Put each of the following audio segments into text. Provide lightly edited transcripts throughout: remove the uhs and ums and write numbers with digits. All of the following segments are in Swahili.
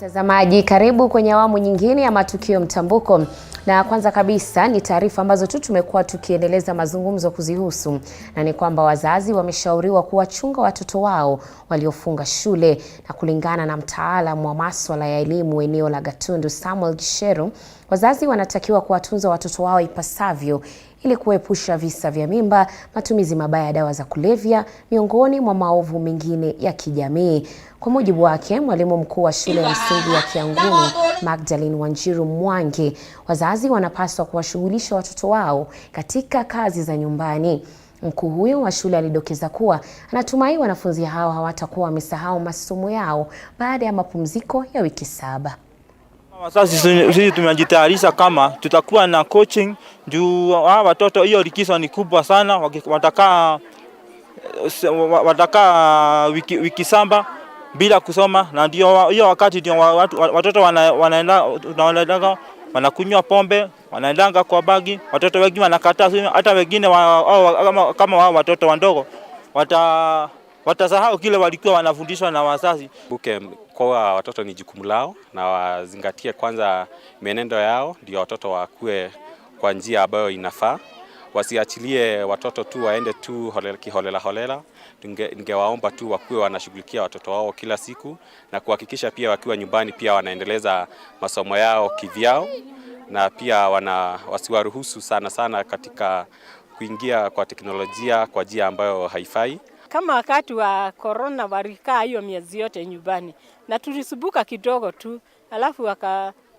Mtazamaji, karibu kwenye awamu nyingine ya Matukio Mtambuko. Na kwanza kabisa ni taarifa ambazo tumekuwa tukiendeleza mazungumzo kuzihusu, na ni kwamba wazazi wameshauriwa kuwachunga watoto wao waliofunga shule, na kulingana na mtaalamu wa masuala ya elimu eneo la Gatundu Samuel Gisheru, wazazi wanatakiwa kuwatunza watoto wao ipasavyo ili kuepusha visa vya mimba, matumizi mabaya ya dawa za kulevya, miongoni mwa maovu mengine ya kijamii. Kwa mujibu wake, mwalimu mkuu wa shule ya msingi ya Kianguni, Magdalene Wanjiru Mwangi, wazazi wanapaswa kuwashughulisha watoto wao katika kazi za nyumbani. Mkuu huyo wa shule alidokeza kuwa anatumai wanafunzi hao hawatakuwa wamesahau masomo yao baada ya mapumziko ya wiki 7. Sasa sisi tumejitayarisha kama tutakuwa na coaching juu watoto, hiyo likizo ni kubwa sana, watakaa wiki 7 bila kusoma, na ndio hiyo wakati ndio watoto wanaenda wanakunywa pombe, wanaendanga kwa bagi, watoto wengi wanakataa, hata wengine kama wao watoto wandogo watasahau kile walikuwa wanafundishwa na wazazi. Kwa watoto ni jukumu lao, na wazingatie kwanza mienendo yao ndio watoto wakue kwa njia ambayo inafaa. Wasiachilie watoto tu waende tu holela. Ningewaomba tu wakue wanashughulikia watoto wao kila siku, na kuhakikisha pia wakiwa nyumbani pia wanaendeleza masomo yao kivyao, na pia wasiwaruhusu sana katika kuingia kwa teknolojia kwa njia ambayo haifai. Kama wakati wa corona walikaa hiyo miezi yote nyumbani, na tulisumbuka kidogo tu, alafu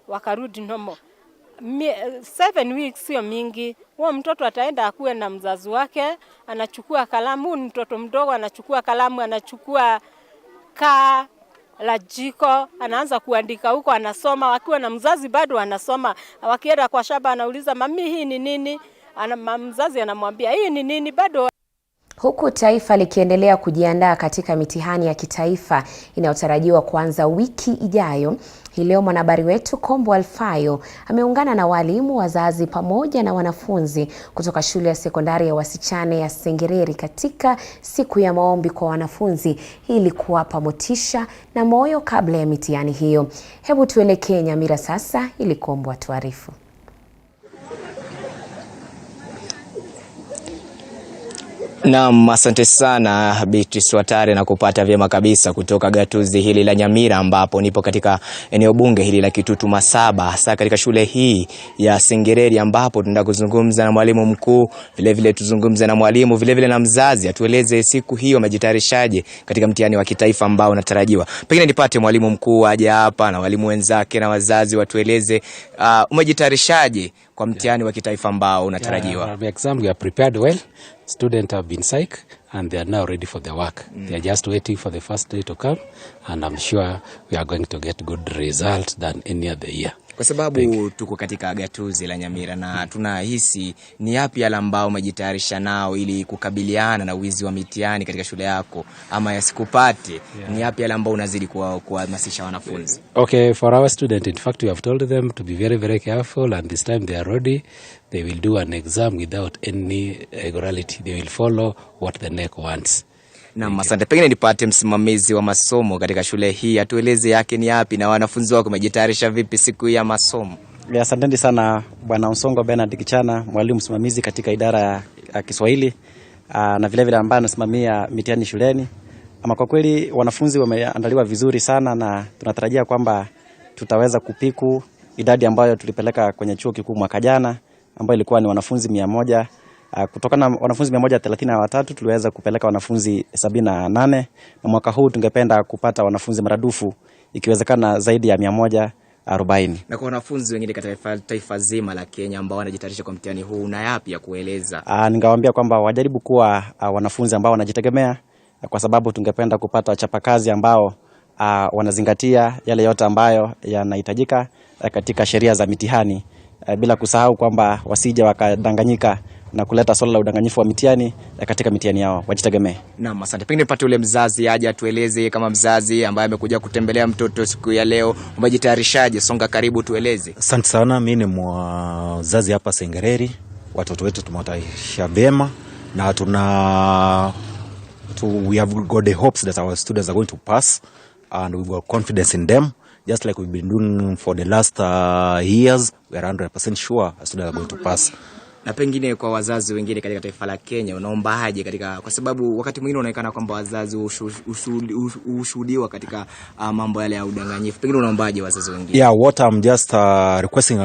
wakarudi normal. 7 weeks sio mingi. Huo mtoto ataenda akuwe na mzazi wake, anachukua kalamu, mtoto mdogo anachukua kalamu, anachukua kaa la jiko, anaanza kuandika huko, anasoma. Wakiwa na mzazi bado anasoma. Wakienda kwa shamba anauliza, mami hii ni nini? Mzazi anamwambia hii ni nini bado. Huku taifa likiendelea kujiandaa katika mitihani ya kitaifa inayotarajiwa kuanza wiki ijayo, hii leo mwanahabari wetu Kombo Alfayo ameungana na walimu, wazazi pamoja na wanafunzi kutoka shule ya sekondari ya wasichana ya Sengereri katika siku ya maombi kwa wanafunzi ili kuwapa motisha na moyo kabla ya mitihani hiyo. Hebu tuelekee Nyamira sasa ili Kombo atuarifu. Naam, asante sana Beatrice Watare, na kupata vyema kabisa kutoka gatuzi hili la Nyamira, ambapo nipo katika eneo bunge hili la Kitutu Masaba, hasa katika shule hii ya Sengereri, ambapo tunaenda kuzungumza na mwalimu mkuu, vile tuzungumze na mwalimu, vile na mzazi, atueleze siku hiyo wamejitayarishaje katika mtihani wa kitaifa ambao unatarajiwa. Pengine nipate mwalimu mkuu aje hapa na walimu wenzake na wazazi watueleze umejitayarishaje kwa mtihani wa kitaifa ambao unatarajiwa. The exam we are prepared well. Students have been psyched and they are now ready for the work. They are just waiting for the first day to come, and I'm sure we are going to get good results than any other year. Kwa sababu tuko katika gatuzi la Nyamira na tunahisi ni yapi yale ambao umejitayarisha nao ili kukabiliana na wizi wa mitihani katika shule yako ama yasikupate, ni yapi yale ambao unazidi kuhamasisha wanafunzi? Okay, for our students, in fact we have told them to be very careful, and this time they are ready. They will do an exam without any irregularity. They will follow what the NEC wants. Na asante. Pengine nipate msimamizi wa masomo katika shule hii atueleze yake ni yapi na wanafunzi wako wamejitayarisha vipi siku ya masomo. Asante sana Bwana Usongo Bernard Kichana, mwalimu msimamizi katika idara ya Kiswahili na vile ambaye anasimamia mitihani shuleni. Ama kwa kweli wanafunzi wameandaliwa vizuri sana, na tunatarajia kwamba tutaweza kupiku idadi ambayo tulipeleka kwenye chuo kikuu mwaka jana, ambayo ilikuwa ni wanafunzi 100. Kutokana na wanafunzi 133 tuliweza kupeleka wanafunzi 78, na mwaka huu tungependa kupata wanafunzi maradufu ikiwezekana zaidi ya 140. Na kwa wanafunzi wengine katika taifa zima la Kenya ambao wanajitayarisha kwa mtihani huu, na yapi ya kueleza? Ningewaambia kwamba wajaribu kuwa wanafunzi ambao wanajitegemea, kwa sababu tungependa kupata wachapakazi ambao wanazingatia yale yote ambayo yanahitajika katika sheria za mitihani, bila kusahau kwamba wasije wakadanganyika na kuleta swala la udanganyifu wa mitihani katika mitihani yao. Wajitegemee. Naam, asante. Pengine nipate ule mzazi aje atueleze, kama mzazi ambaye amekuja kutembelea mtoto siku ya leo, umejitayarishaje? Songa karibu tueleze. Asante sana. Mimi ni mzazi hapa Sengereri. Watoto wetu tumewatayarisha vyema, na we have got the hopes that our students are going to pass, and we have confidence in them. just like we've been doing for the last years. We are 100% sure our students are going to pass. Na pengine kwa wazazi wengine katika taifa la Kenya, unaomba haje katika, kwa sababu wakati mwingine unaonekana kwamba wazazi ushuhudiwa katika mambo yale ya udanganyifu. Pengine unaombaje wazazi wengine? Yeah, what I'm just requesting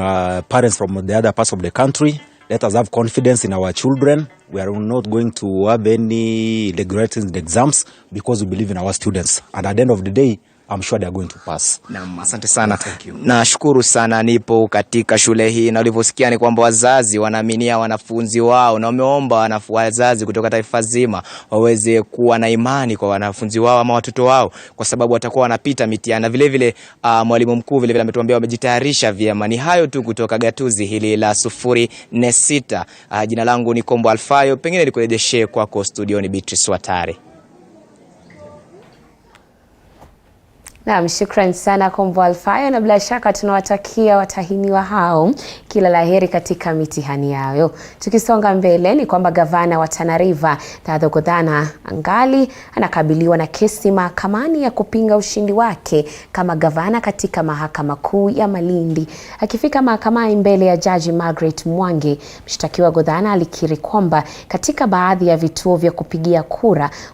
parents from the other parts of the country, let us have confidence in our children. We are not going to have any irregularities in the exams because we believe in our students. And at the end of the day, I'm sure they are going to pass. Naam, asante sana. Nashukuru sana, nipo katika shule hii na ulivyosikia ni kwamba wazazi wanaaminia wanafunzi wao na wameomba wazazi kutoka taifa zima waweze kuwa na imani kwa wanafunzi wao ama watoto wao, kwa sababu watakuwa wanapita mitihani. Vile vile mwalimu mkuu vile vile ametuambia wamejitayarisha vyema. Ni hayo tu kutoka gatuzi hili la 046. Jina langu ni Kombo Alfayo, pengine nikurejeshe kwako studioni Beatrice Watare. Naam, shukrani sana Kombo Alfayo, na bila shaka tunawatakia watahiniwa hao kila laheri katika mitihani yao. Tukisonga mbele ni kwamba gavana wa Tana River Ungana angali anakabiliwa na kesi mahakamani ya kupinga ushindi wake kama gavana katika mahakama kuu ya Malindi. Akifika mahakamani mbele ya Jaji Margaret Mwangi, mshtakiwa Godana alikiri kwamba katika baadhi ya vituo vya kupigia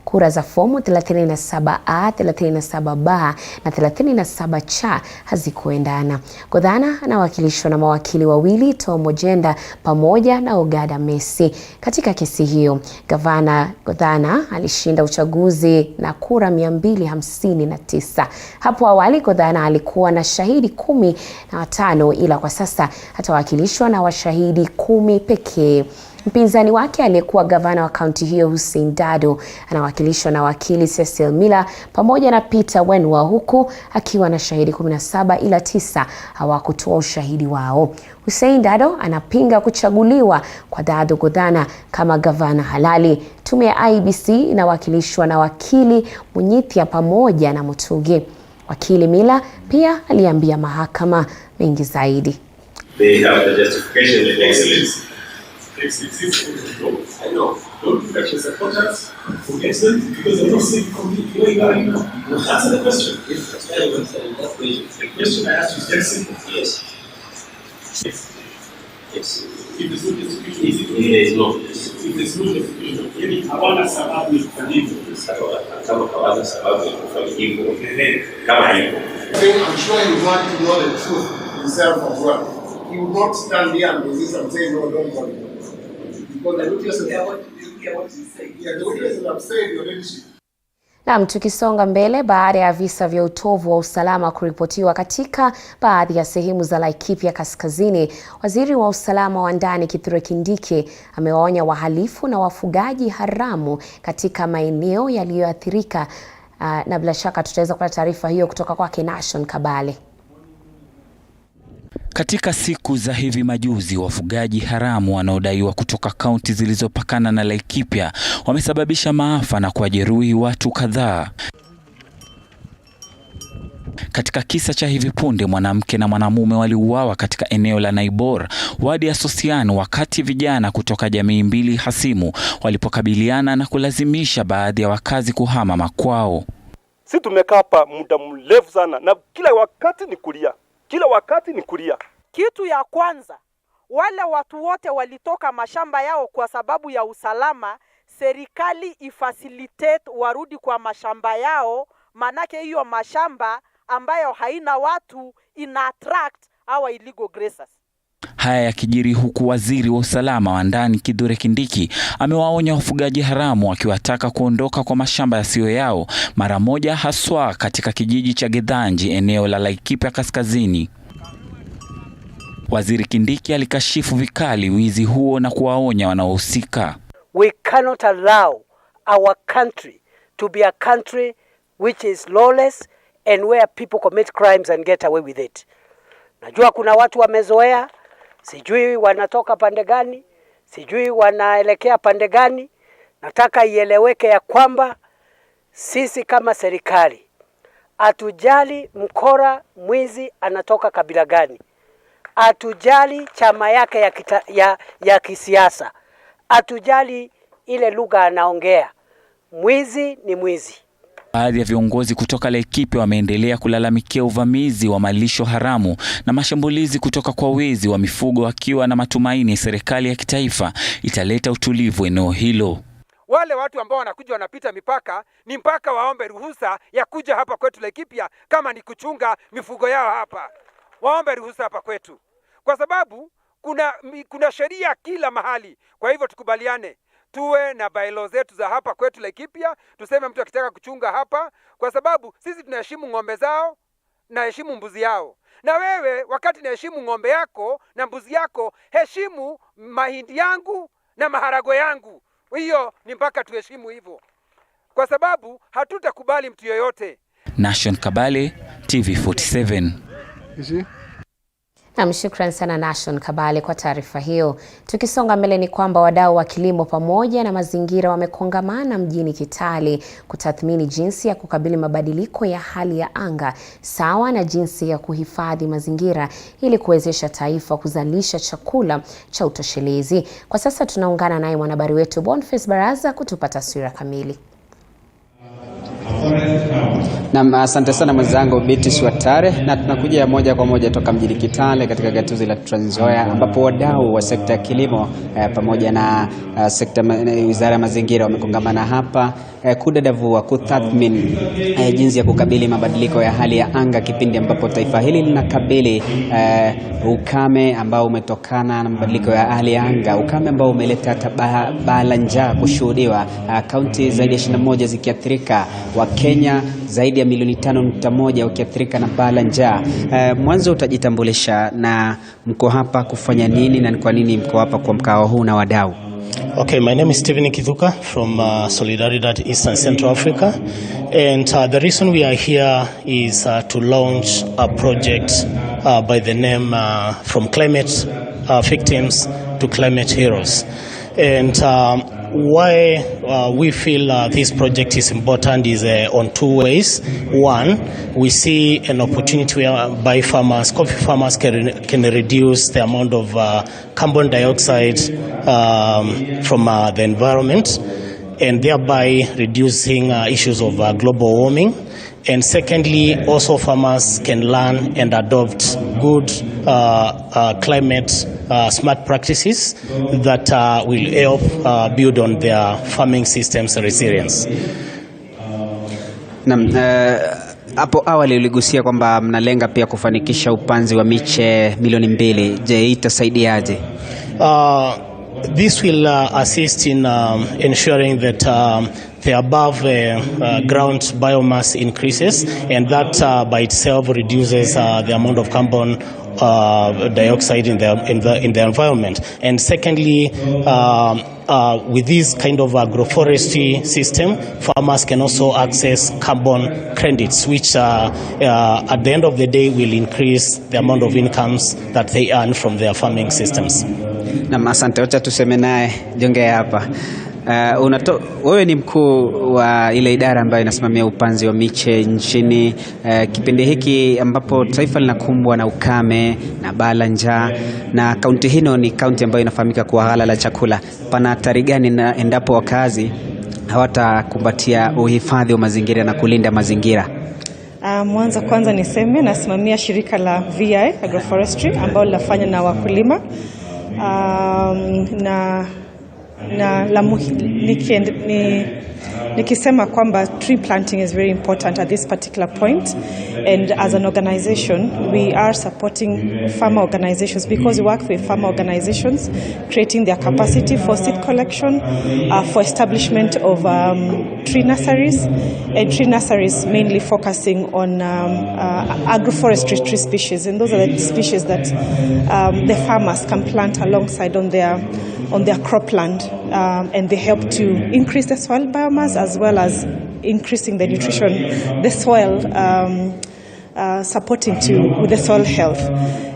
kura za fomu 37A, 37B na 37 cha hazikuendana. Godana anawakilishwa na mawakili wawili, Tom Ojenda pamoja na Ogada Messi. Katika kesi hiyo, gavana Godana alishinda uchaguzi na kura 259. Hapo awali Godana alikuwa na shahidi 15, ila kwa sasa atawakilishwa na washahidi 10 pekee. Mpinzani wake aliyekuwa gavana wa kaunti hiyo Hussein Dado anawakilishwa na wakili Cecil Miller pamoja na Peter Wenwa, huku akiwa na shahidi 17 ila 9 hawakutoa ushahidi wao. Hussein Dado anapinga kuchaguliwa kwa Dado Godana kama gavana halali. Tume ya IEBC inawakilishwa na wakili Munyithia pamoja na Mutugi. Wakili Miller pia aliambia mahakama mengi zaidi. They have the justification of excellence. I know. Don't touch the supporters for excellence because I'm not saying completely going on. Answer the question. The question I asked you is excellent. Yes. Yes. If there's no justification, there is no. If there's no justification, hawana sababu ya kufanya hivyo. Kama hawana sababu ya kufanya hivyo, kama hivyo. I'm sure you want to know the truth himself as well. He would not stand here and resist and say, no, don't worry. Because the witnesses are what you say. Yeah, the witnesses have said your leadership. Naam, tukisonga mbele, baada ya visa vya utovu wa usalama kuripotiwa katika baadhi ya sehemu za Laikipia Kaskazini, waziri wa usalama wa ndani Kithure Kindiki amewaonya wahalifu na wafugaji haramu katika maeneo yaliyoathirika, na bila shaka tutaweza kupata taarifa hiyo kutoka kwake Nation Kabale. Katika siku za hivi majuzi, wafugaji haramu wanaodaiwa kutoka kaunti zilizopakana na Laikipia wamesababisha maafa na kuwajeruhi watu kadhaa. Katika kisa cha hivi punde, mwanamke na mwanamume waliuawa katika eneo la Naibor, wadi ya Sosian, wakati vijana kutoka jamii mbili hasimu walipokabiliana na kulazimisha baadhi ya wakazi kuhama makwao. Sisi tumekaa hapa muda mrefu sana na kila wakati ni kulia. Kila wakati ni kulia. Kitu ya kwanza, wale watu wote walitoka mashamba yao kwa sababu ya usalama. Serikali ifacilitate warudi kwa mashamba yao, manake hiyo mashamba ambayo haina watu ina attract our illegal grazers. Haya yakijiri huku waziri wa usalama wa ndani Kithure Kindiki amewaonya wafugaji haramu akiwataka kuondoka kwa mashamba yasiyo yao mara moja, haswa katika kijiji cha Githanji, eneo la Laikipia Kaskazini. Waziri Kindiki alikashifu vikali wizi huo na kuwaonya wanaohusika. We cannot allow our country to be a country which is lawless and where people commit crimes and get away with it. Najua kuna watu wamezoea, sijui wanatoka pande gani, sijui wanaelekea pande gani. Nataka ieleweke ya kwamba sisi kama serikali atujali mkora mwizi anatoka kabila gani, atujali chama yake ya kisiasa, atujali ile lugha anaongea. Mwizi ni mwizi. Baadhi ya viongozi kutoka Laikipia wameendelea kulalamikia uvamizi wa malisho haramu na mashambulizi kutoka kwa wezi wa mifugo, wakiwa na matumaini serikali ya kitaifa italeta utulivu eneo hilo. Wale watu ambao wanakuja wanapita mipaka ni mpaka waombe ruhusa ya kuja hapa kwetu Laikipia, kama ni kuchunga mifugo yao hapa. Waombe ruhusa hapa kwetu. Kwa sababu kuna sheria kila mahali. Kwa hivyo tukubaliane, tuwe na bylaws zetu za hapa kwetu Laikipia, tuseme mtu akitaka kuchunga hapa, kwa sababu sisi tunaheshimu ng'ombe zao na heshimu mbuzi yao. Na wewe wakati naheshimu ng'ombe yako na mbuzi yako, heshimu mahindi yangu na maharago yangu. Hiyo ni mpaka tuheshimu hivyo, kwa sababu hatutakubali mtu yoyote. Nation Kabale, TV47. Na mshukran sana Nation Kabale kwa taarifa hiyo. Tukisonga mbele ni kwamba wadau wa kilimo pamoja na mazingira wamekongamana mjini Kitale kutathmini jinsi ya kukabili mabadiliko ya hali ya anga sawa na jinsi ya kuhifadhi mazingira ili kuwezesha taifa kuzalisha chakula cha utoshelezi. Kwa sasa tunaungana naye mwanahabari wetu Boniface Baraza kutupa taswira kamili. Na asante sana mwenzangu Beatrice Watare, na tunakuja moja kwa moja toka mjini Kitale katika gatuzi la Trans Nzoia, ambapo wadau wa sekta ya kilimo pamoja na sekta wizara ya mazingira wamekongamana hapa kudadavua, kutathmini jinsi ya kukabili mabadiliko ya hali ya anga kipindi ambapo taifa hili linakabili ukame ambao umetokana na mabadiliko ya hali ya anga, ukame ambao umeleta baa la njaa kushuhudiwa, kaunti zaidi ya 21 zikiathirika, wa Kenya zaidi ya milioni 5.1 wakiathirika na baa la njaa. Mwanzo utajitambulisha na mko hapa kufanya nini na ni kwa nini mko hapa kwa mkao huu na wadau? Okay, my name is Steven Kithuka from Solidaridad Eastern Central Africa, and the reason we are here is to launch a project by the name From Climate Victims to Climate Heroes. And why we feel this project is important is on two ways. One, we see an opportunity whereby coffee farmers can reduce the amount of carbon dioxide from the environment, and thereby reducing issues of global warming. And secondly, also farmers can learn and adopt good climate smart practices that will help build on their farming systems resilience. Hapo awali uligusia kwamba mnalenga pia kufanikisha upanzi wa miche milioni 2. Je, itasaidiaje? This will assist in ensuring that the above ground biomass increases, and that by itself reduces the amount of carbon dioxide in the environment. And secondly, with this kind of agroforestry system, farmers can also access carbon credits, which at the end of the day will increase the amount of incomes that they earn from their farming systems. Na asante, wacha tuseme naye jongea hapa. Wewe ni mkuu wa ile idara ambayo inasimamia upanzi wa miche nchini. Kipindi hiki ambapo taifa linakumbwa na ukame na baa la njaa, na kaunti hino ni kaunti ambayo inafahamika kwa ghala la chakula, pana hatari gani endapo wakazi hawatakumbatia uhifadhi wa mazingira na kulinda mazingira? Mwanzo kwanza niseme nasimamia shirika la VI Agroforestry ambao linafanya na wakulima nikisema kwamba tree planting is very important at this particular point, and as an organization we are supporting farmer organizations because we work with farmer organizations creating their capacity for seed collection, for establishment of tree nurseries, and tree nurseries mainly focusing on agroforestry tree species, and those are the species that the farmers can plant alongside on their cropland, and they help to increase the soil biomass as well as increasing the nutrition, the soil, supporting with the soil health.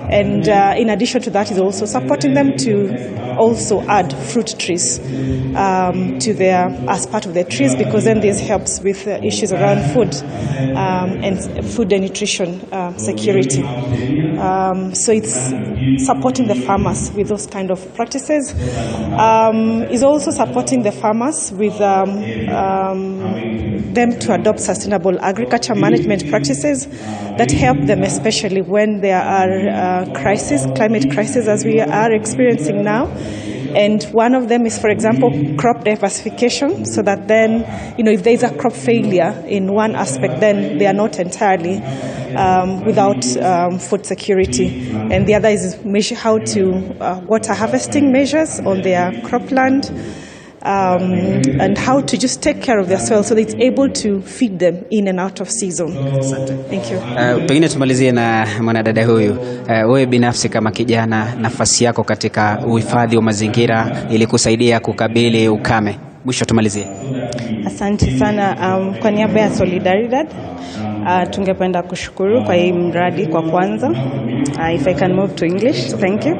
And in addition to that is also supporting them to also add fruit trees to as part of their trees, because then this helps with issues around food and food and nutrition security. So it's supporting the farmers with those kind of practices. Is also supporting the farmers with them to adopt sustainable agriculture management practices that help them, especially when there are climate crises as we are experiencing now. And one of them is, for example, crop diversification, so that then, if there is a crop failure in one aspect, then they are not entirely without food security. And the other is how to water harvesting measures on their cropland, and how to just take care of their soil so that it's able to feed them in and out of season. Thank you. Pengine tumalizie na mwanadada huyu. Wewe binafsi kama kijana, nafasi yako katika uhifadhi wa mazingira ili kusaidia kukabili ukame. Mwisho tumalizie. Asante sana. Kwa niaba ya Solidaridad, tungependa kushukuru kwa hii mradi kwa kwanza. If I can move to English, thank you.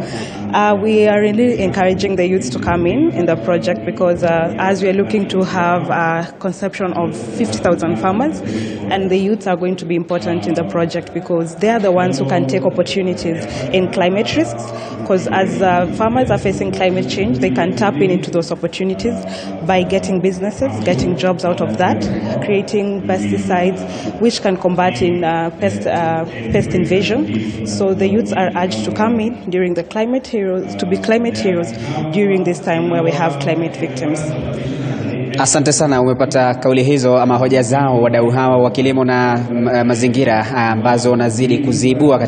We are really encouraging the youths to come in the project because as we are looking to have a conception of 50,000 farmers, and the youths are going to be important in the project because they are the ones who can take opportunities in climate risks, because as farmers are facing climate change, they can tap into those opportunities by getting businesses, getting jobs out of that, creating pesticides which can combat in pest invasion. So the youths are urged to come in during the climate heroes, to be climate heroes during this time where we have climate victims. Asante sana, umepata kauli hizo ama hoja zao wadau hawa wa kilimo na mazingira ambazo wanazidi kuziibua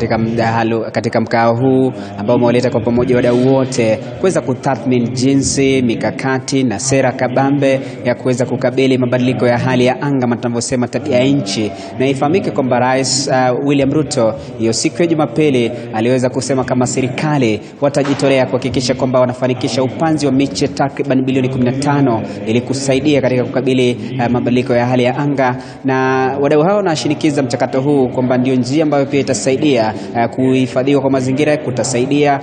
katika mkao huu ambao umewaleta kwa pamoja wadau wote kuweza kutathmini jinsi mikakati na sera kabambe ya kuweza kukabili mabadiliko ya hali ya anga kama tunavyosema tabia ya nchi. Na ifahamike kwamba Rais William Ruto hiyo siku ya Jumapili aliweza kusema kama serikali watajitolea kuhakikisha kwamba wanafanikisha upanzi wa miche takriban bilioni 15 ili kusaidia katika kukabili mabadiliko ya hali ya anga, na wadau hao wanashinikiza mchakato huu kwamba ndio njia ambayo pia itasaidia kuhifadhiwa kwa mazingira, kutasaidia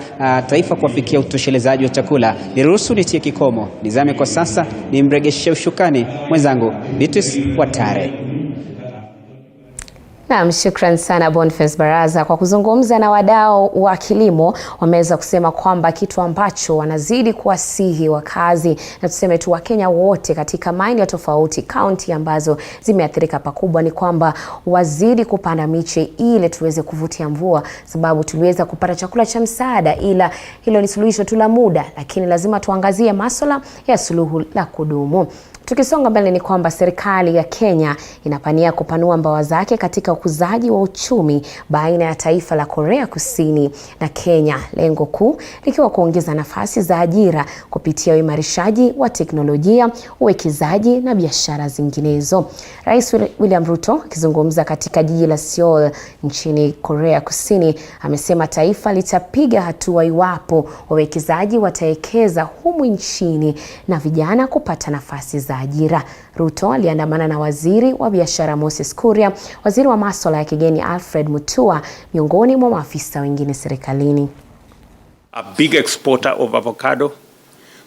taifa kufikia utoshelezaji wa chakula. Niruhusu nitie kikomo, nizame kwa sasa, nimregeshe ushukani mwenzangu Beatrice Watare. Naam, shukran sana Boniface Baraza kwa kuzungumza na wadau wa kilimo. Wameweza kusema kwamba kitu ambacho wanazidi kuwasihi wakazi na tuseme tu Wakenya wote katika maeneo tofauti, kaunti ambazo zimeathirika pakubwa, ni kwamba wazidi kupanda miche ili tuweze kuvutia mvua, sababu tuliweza kupata chakula cha msaada, ila hilo ni suluhisho tu la muda, lakini lazima tuangazie masuala ya suluhu la kudumu. Tukisonga mbele ni kwamba serikali ya Kenya inapania kupanua mbawa zake katika ukuzaji wa uchumi baina ya taifa la Korea Kusini na Kenya, lengo kuu likiwa kuongeza nafasi za ajira kupitia uimarishaji wa teknolojia, uwekezaji na biashara zinginezo. Rais William Ruto akizungumza katika jiji la Seoul nchini Korea Kusini amesema taifa litapiga hatua iwapo wawekezaji watawekeza humu nchini na vijana kupata nafasi za ajira. Ruto aliandamana na waziri wa biashara Moses Kuria, waziri wa masuala ya kigeni Alfred Mutua, miongoni mwa maafisa wengine serikalini. A big exporter of avocado.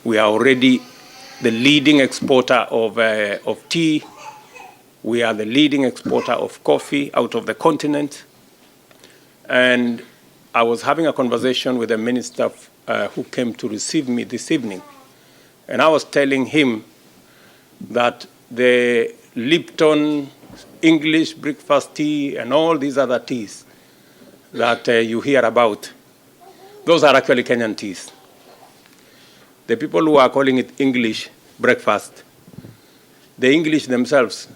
We are already the leading exporter of tea. We are the leading exporter of coffee out of the continent. And I was having a conversation with a minister who came to receive me this evening. And I was telling him that the Lipton English breakfast tea and all these other teas that you hear about, those are actually Kenyan teas. The people who are calling it English breakfast, the English themselves,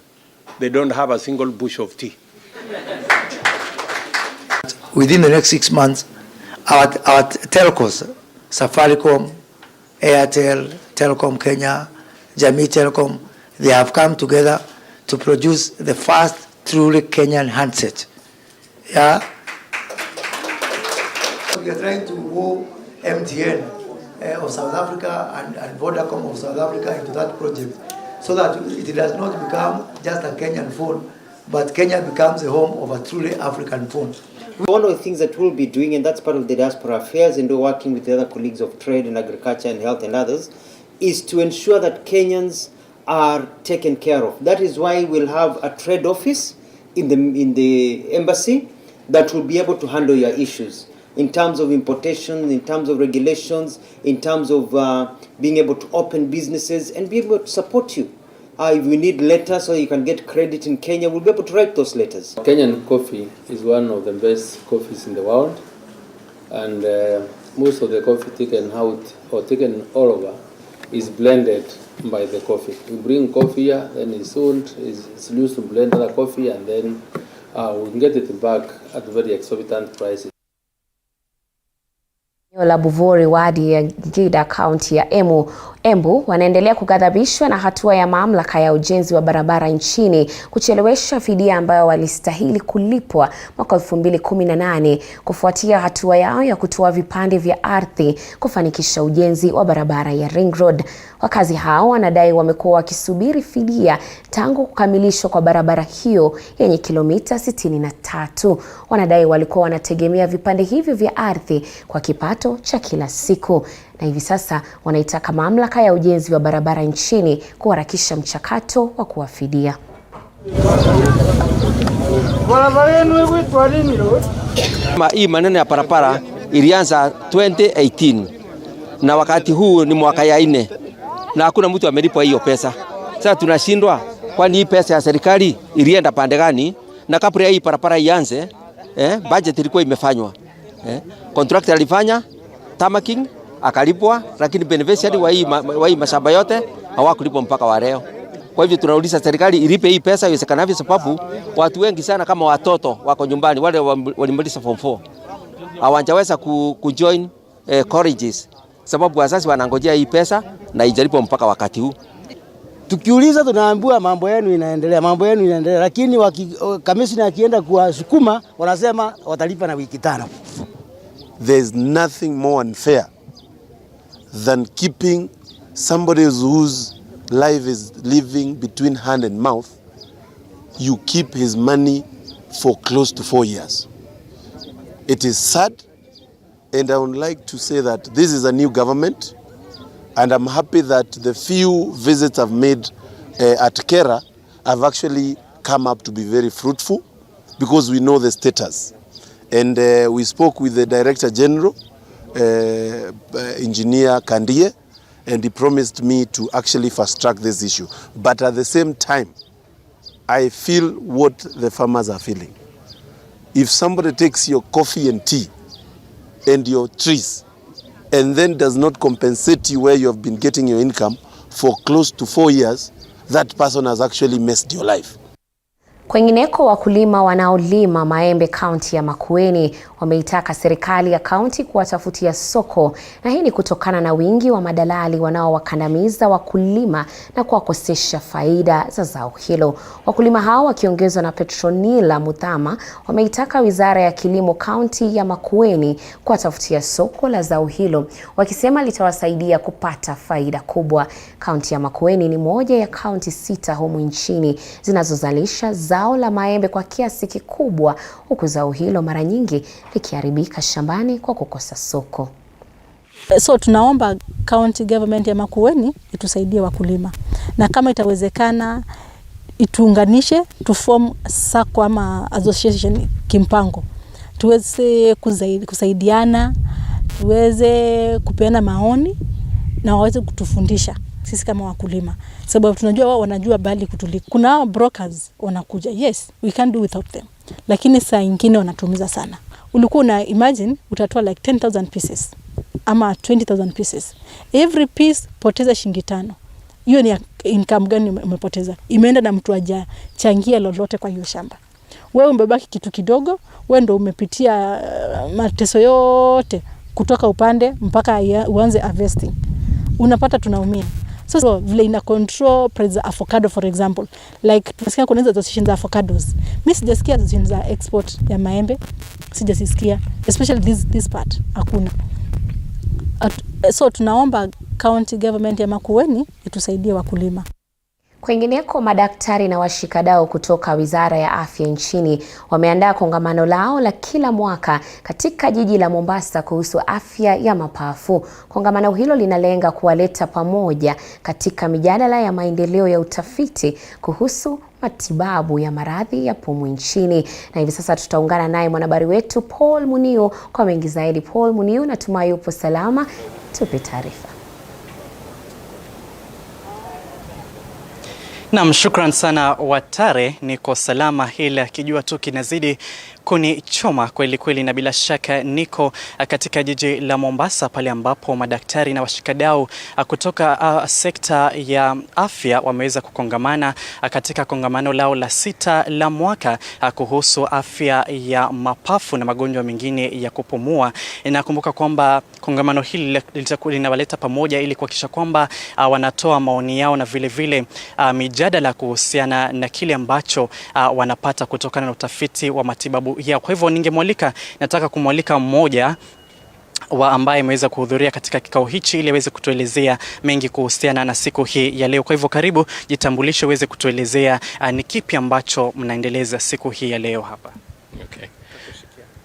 they don't have a single bush of tea. Within the next 6 months, our telcos, Safaricom, Airtel, Telecom Kenya, Jamii Telecom, they have come together to produce the first truly Kenyan handset. Yeah. We are trying to woo MTN of South Africa and Vodacom of South Africa into that project so that it does not become just a Kenyan phone, but Kenya becomes the home of a truly African phone. One of the things that we'll be doing, and that's part of the diaspora affairs, and we're working with the other colleagues of trade and agriculture and health and others, is to ensure that Kenyans are taken care of. That is why we'll have a trade office in the embassy that will be able to handle your issues in terms of importation, in terms of regulations, in terms of being able to open businesses and be able to support you. If we need letters so you can get credit in Kenya, we'll be able to write those letters. Kenyan coffee is one of the best coffees in the world, and most of the coffee taken out or taken all over is blended by the coffee. We bring coffee here, then it's sold, it's used to blend other coffee, and then we can get it back at very exorbitant prices. La Buvori wadi ya Gida kaunti ya Embu wanaendelea kughadhabishwa na hatua ya mamlaka ya ujenzi wa barabara nchini kuchelewesha fidia ambayo walistahili kulipwa mwaka 2018 kufuatia hatua yao ya kutoa vipande vya ardhi kufanikisha ujenzi wa barabara ya Ring Road. Wakazi hao wanadai wamekuwa wakisubiri fidia tangu kukamilishwa kwa barabara hiyo yenye kilomita 63. Wanadai walikuwa wanategemea vipande hivyo vya ardhi kwa kipato cha kila siku, na hivi sasa wanaitaka mamlaka ya ujenzi wa barabara nchini kuharakisha mchakato wa kuwafidia. Hii maneno ya barabara ilianza 2018 na wakati huu ni mwaka ya 4 na hakuna mtu amelipwa hiyo pesa. Sasa tunashindwa, kwani hii pesa ya serikali ilienda pande gani? Na kabla ya hii barabara ianze, budget ilikuwa imefanywa. Contractor alifanya tamaking akalipwa, lakini beneficiary wa hii mashamba yote hawakulipwa mpaka wa leo. Kwa hivyo tunauliza serikali ilipe hii pesa iwezekanavyo, sababu watu wengi sana kama watoto wako nyumbani, wale walimaliza form 4 hawajaweza kujoin colleges, sababu wazazi wanangojea hii pesa na ijalipwa mpaka wakati huu. Tukiuliza tunaambiwa mambo yenu inaendelea, lakini kamishna akienda kuwasukuma wanasema watalipa na wiki 5. There's nothing more unfair than keeping somebody whose life is living between hand and mouth. You keep his money for close to 4 years. It is sad, and I would like to say that this is a new government, and I'm happy that the few visits I've made at Kera have actually come up to be very fruitful, because we know the status. And we spoke with the Director General, Engineer Kandie, and he promised me to actually fast track this issue. But at the same time, I feel what the farmers are feeling. If somebody takes your coffee and tea and your trees and then does not compensate you where you have been getting your income for close to 4 years, that person has actually messed your life. Kwengineko, wakulima wanaolima maembe kaunti ya Makueni wameitaka serikali ya kaunti kuwatafutia soko, na hii ni kutokana na wingi wa madalali wanaowakandamiza wakulima na kuwakosesha faida za zao hilo. Wakulima hao wakiongezwa na Petronila Muthama wameitaka Wizara ya Kilimo kaunti ya Makueni kuwatafutia soko la zao hilo, wakisema litawasaidia kupata faida kubwa. Kaunti ya Makueni ni moja ya kaunti 6 humu nchini zinazozalisha zao la maembe kwa kiasi kikubwa, huku zao hilo mara nyingi likiharibika shambani kwa kukosa soko. So tunaomba county government ya Makueni itusaidie wakulima, na kama itawezekana ituunganishe, tuform sako ama association kimpango, tuweze kusaidiana, tuweze kupeana maoni na waweze kutufundisha sisi kama wakulima, sababu tunajua wao wanajua bali kutuliko. Kuna brokers wanakuja, yes, we can do without them, lakini saa nyingine wanatumiza sana. Ulikuwa una imagine utatoa like 10,000 pieces ama 20,000 pieces, every piece poteza shilingi 5. Hiyo ni income gani umepoteza? Imeenda na mtu aja changia lolote kwa hiyo shamba. Wewe umebaki kitu kidogo, wewe ndio umepitia mateso yote kutoka upande mpaka uanze harvesting. Unapata tunaumia. So vile ina control price za avocado for example, like tunasikia kuna hizo association za avocados. Mimi sijasikia association za export ya maembe, sijasikia, especially this part hakuna. So tunaomba county government ya Makueni itusaidie wakulima. Kwingineko, madaktari na washikadau kutoka Wizara ya Afya nchini wameandaa kongamano lao la kila mwaka katika jiji la Mombasa kuhusu afya ya mapafu. Kongamano hilo linalenga kuwaleta pamoja katika mijadala ya maendeleo ya utafiti kuhusu matibabu ya maradhi ya pumu nchini. Na hivi sasa tutaungana naye mwanahabari wetu Paul Muniu kwa mengi zaidi. Paul Muniu, natumai upo salama, tupe taarifa. Naam, shukran sana Watare, niko salama, ila kijua tu kinazidi kunichoma kweli kweli, na bila shaka niko katika jiji la Mombasa pale ambapo madaktari na washikadau kutoka sekta ya afya wameweza kukongamana katika kongamano lao la 6 la mwaka kuhusu afya ya mapafu na magonjwa mengine ya kupumua. Nakumbuka kwamba kongamano hili linawaleta pamoja ili kuhakikisha kwamba wanatoa maoni yao na vile vile mijadala kuhusiana na kile ambacho wanapata kutokana na utafiti wa matibabu ya. Kwa hivyo nataka kumwalika mmoja wa ambaye ameweza kuhudhuria katika kikao hichi ili aweze kutuelezea mengi kuhusiana na siku hii ya leo. Kwa hivyo karibu, jitambulishe, uweze kutuelezea ni kipi ambacho mnaendeleza siku hii ya leo hapa. Okay.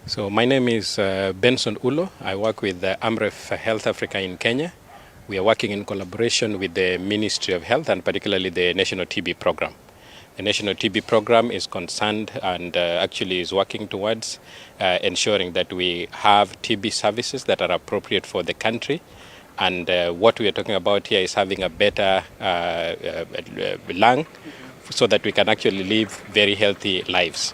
So my name is Benson Ulo. I work with Amref Health Africa in Kenya. We are working in collaboration with the Ministry of Health and particularly the National TB Program. The National TB Program is concerned and actually is working towards ensuring that we have TB services that are appropriate for the country. And what we are talking about here is having a better lung so that we can actually live very healthy lives.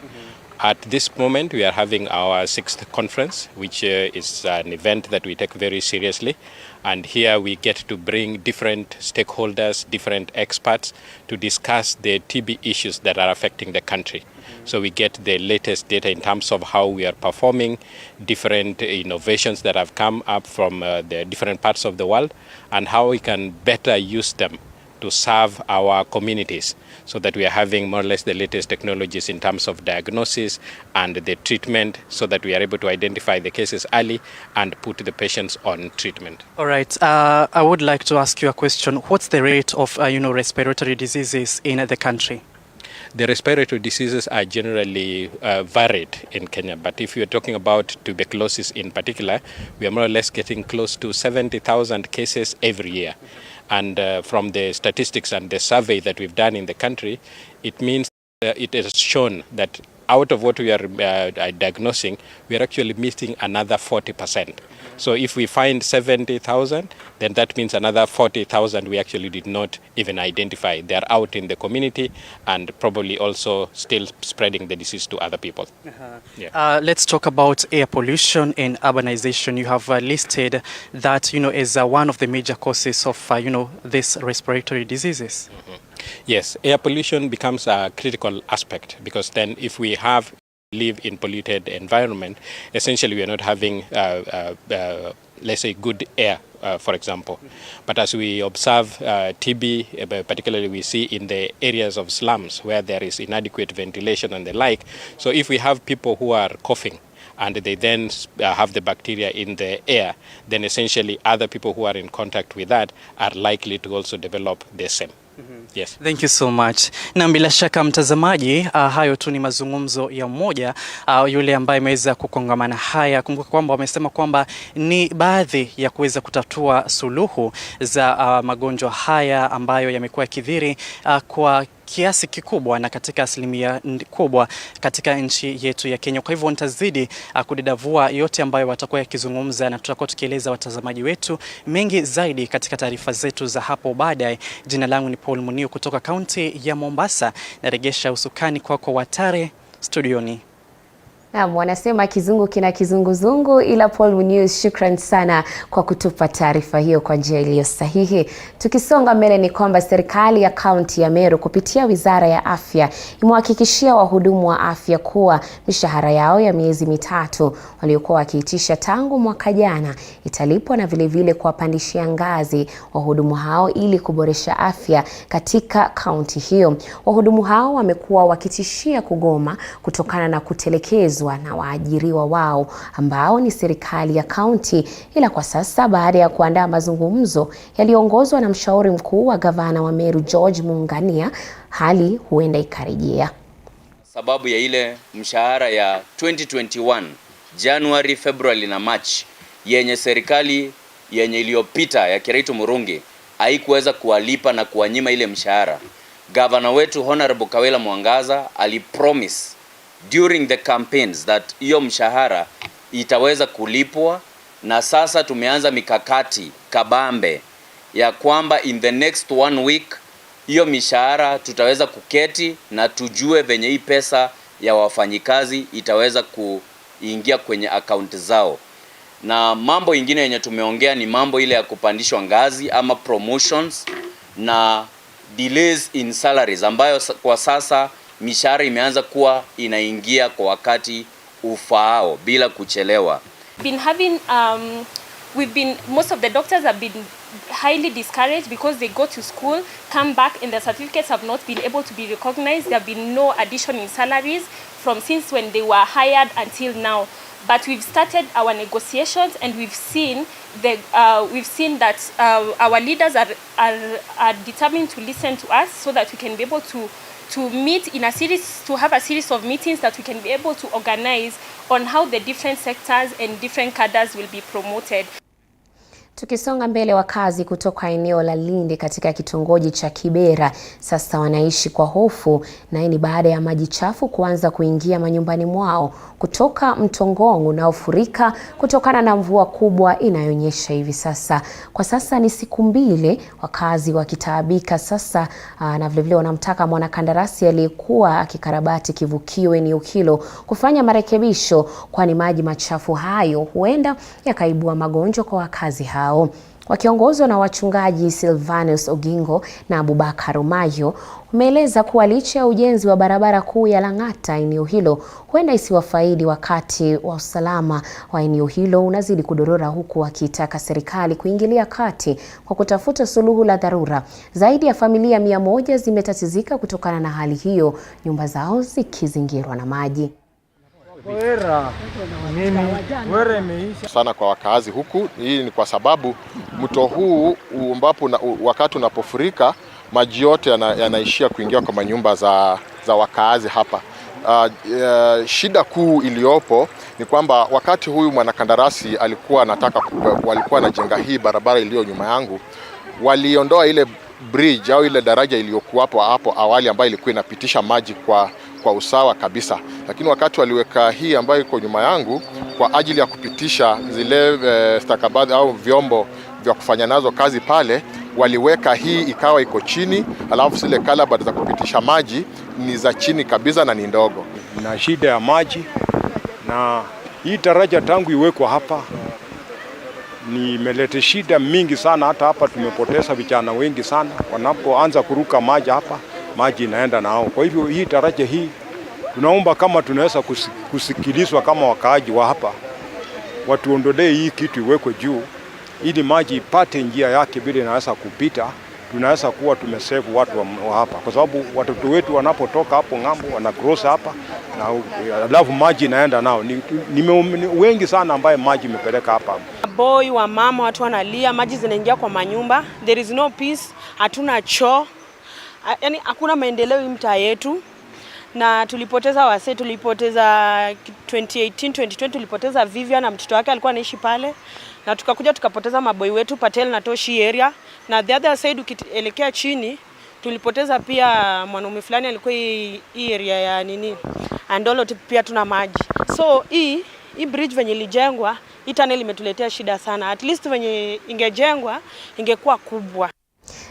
At this moment, we are having our 6th conference, which is an event that we take very seriously. And here we get to bring different stakeholders, different experts to discuss the TB issues that are affecting the country. So we get the latest data in terms of how we are performing, different innovations that have come up from the different parts of the world, and how we can better use them to serve our communities, so that we are having more or less the latest technologies in terms of diagnosis and the treatment, so that we are able to identify the cases early and put the patients on treatment. All right. I would like to ask you a question. What's the rate of respiratory diseases in the country? The respiratory diseases are generally varied in Kenya, but if you're talking about tuberculosis in particular, we are more or less getting close to 70,000 cases every year. And from the statistics and the survey that we've done in the country, it means it has shown that out of what we are diagnosing, we are actually missing another 40%. So if we find 70,000, then that means another 40,000 we actually did not even identify. They are out in the community and probably also still spreading the disease to other people. Let's talk about air pollution and urbanization. You have listed that, as one of the major causes of, these respiratory diseases. Yes, air pollution becomes a critical aspect, because then if we live in polluted environment, essentially we are not having, let's say, good air, for example. But as we observe TB, particularly we see in the areas of slums where there is inadequate ventilation and the like. So if we have people who are coughing and they then have the bacteria in the air, then essentially other people who are in contact with that are likely to also develop the same. Yes. Thank you so much. Na bila shaka mtazamaji, hayo tu ni mazungumzo ya mmoja yule ambaye ameweza kukongamana haya. Kumbuka kwamba wamesema kwamba ni baadhi ya kuweza kutatua suluhu za magonjwa haya ambayo yamekuwa kidhiri kwa kiasi kikubwa na katika asilimia kubwa katika nchi yetu ya Kenya. Kwa hivyo nitazidi kudadavua yote ambayo watakuwa yakizungumza, na tutakuwa tukieleza watazamaji wetu mengi zaidi katika taarifa zetu za hapo baadaye. Jina langu ni Paul Muniu kutoka kaunti ya Mombasa. Naregesha usukani kwako Watare studioni. Naam, wanasema kizungu kina kizunguzungu, ila Paul Muniu, shukran sana kwa kutupa taarifa hiyo kwa njia iliyo sahihi. Tukisonga mbele ni kwamba serikali ya kaunti ya Meru kupitia Wizara ya Afya imewahakikishia wahudumu wa afya kuwa mishahara yao ya miezi mitatu waliokuwa wakiitisha tangu mwaka jana italipwa, na vile vile kuwapandishia ngazi wahudumu hao ili kuboresha afya katika kaunti hiyo. Wahudumu hao wamekuwa wakitishia kugoma kutokana na kutelekezwa kutekelezwa na waajiriwa wao ambao ni serikali ya kaunti. Ila kwa sasa, baada ya kuandaa mazungumzo yaliyoongozwa na mshauri mkuu wa gavana wa Meru George Ungana, hali huenda ikarejea. Sababu ya ile mshahara ya 2021 January, February na March yenye serikali yenye iliyopita ya Kiraitu Murungi haikuweza kuwalipa na kuwanyima ile mshahara. Governor wetu Honorable Kawela Mwangaza alipromise during the campaigns that hiyo mshahara itaweza kulipwa, na sasa tumeanza mikakati kabambe ya kwamba in the next 1 week hiyo mishahara tutaweza kuketi na tujue venye hii pesa ya wafanyikazi itaweza kuingia kwenye account zao. Na mambo ingine yenye tumeongea ni mambo ile ya kupandishwa ngazi ama promotions na delays in salaries, ambayo kwa sasa mishahara imeanza kuwa inaingia kwa wakati ufaao bila kuchelewa. Most of the doctors have been highly discouraged because they go to school, come back, and their certificates have not been able to be recognized. There have been no addition in salaries from since when they were hired until now. But we've started our negotiations, and we've seen that our leaders are determined to listen to us, so that we can be able to meet in a series, to have a series of meetings that we can be able to organize on how the different sectors and different cadres will be promoted. Tukisonga mbele, wakazi kutoka eneo la Lindi katika kitongoji cha Kibera sasa wanaishi kwa hofu, na hii ni baada ya maji chafu kuanza kuingia manyumbani mwao kutoka mto Ngong unaofurika kutokana na mvua kubwa inayonyesha hivi sasa. Kwa sasa ni siku mbili wakazi wakitaabika sasa, na vilevile wanamtaka mwanakandarasi aliyekuwa akikarabati kivukio eneo hilo kufanya marekebisho, kwani maji machafu hayo huenda yakaibua magonjwa kwa wakazi hao. Wakiongozwa na wachungaji Silvanus Ogingo na Abubakar Umayo, umeeleza kuwa licha ya ujenzi wa barabara kuu ya Lang'ata, eneo hilo huenda isiwafaidi wakati wa usalama wa eneo hilo unazidi kudorora, huku wakitaka serikali kuingilia kati kwa kutafuta suluhu la dharura. Zaidi ya familia 100 zimetatizika kutokana na hali hiyo, nyumba zao zikizingirwa na maji. Sana kwa wakazi huku. Hii ni kwa sababu mto huu ambapo wakati unapofurika maji yote yanaishia kuingia kwa manyumba za wakazi hapa. Shida kuu iliyopo ni kwamba wakati huyu mwanakandarasi walikuwa anajenga hii barabara iliyo nyuma yangu, waliondoa ile bridge au ile daraja iliyokuwa hapo awali ambayo ilikuwa inapitisha maji kwa usawa kabisa. Lakini wakati waliweka hii ambayo iko nyuma yangu kwa ajili ya kupitisha zile stakabadhi au vyombo vya kufanya nazo kazi pale, waliweka hii ikawa iko chini, alafu zile kalabad za kupitisha maji ni za chini kabisa na ni ndogo. Na shida ya maji, na hii daraja tangu iwekwa hapa nimeleta shida mingi sana. Hata hapa tumepoteza vijana wengi sana, wanapoanza kuruka maji hapa maji inaenda nao. Kwa hivyo hii daraja hii tunaomba kama tunaweza kusikilizwa kama wakaaji wa hapa, watuondolee hii kitu iwekwe juu ili maji ipate njia yake bila inaweza kupita. Tunaweza kuwa tumesave watu wa hapa, kwa sababu watoto wetu wanapotoka hapo ng'ambo wana cross hapa na alafu maji inaenda nao. Ni wengi sana ambaye maji imepeleka hapa. Boy wa mama, watu wanalia, maji zinaingia kwa manyumba. There is no peace, hatuna choo. Yaani hakuna maendeleo hii mtaa yetu. Na tulipoteza wasee, tulipoteza 2018-2020 tulipoteza Vivian na mtoto wake alikuwa anaishi pale, na tukakuja tukapoteza maboy wetu Patel na Toshi area, na the other side ukielekea chini tulipoteza pia mwanaume fulani alikuwa hii area ya Andolo pia tuna maji. So hii bridge venye ilijengwa, hii tunnel imetuletea shida sana. At least venye ingejengwa ingekuwa kubwa.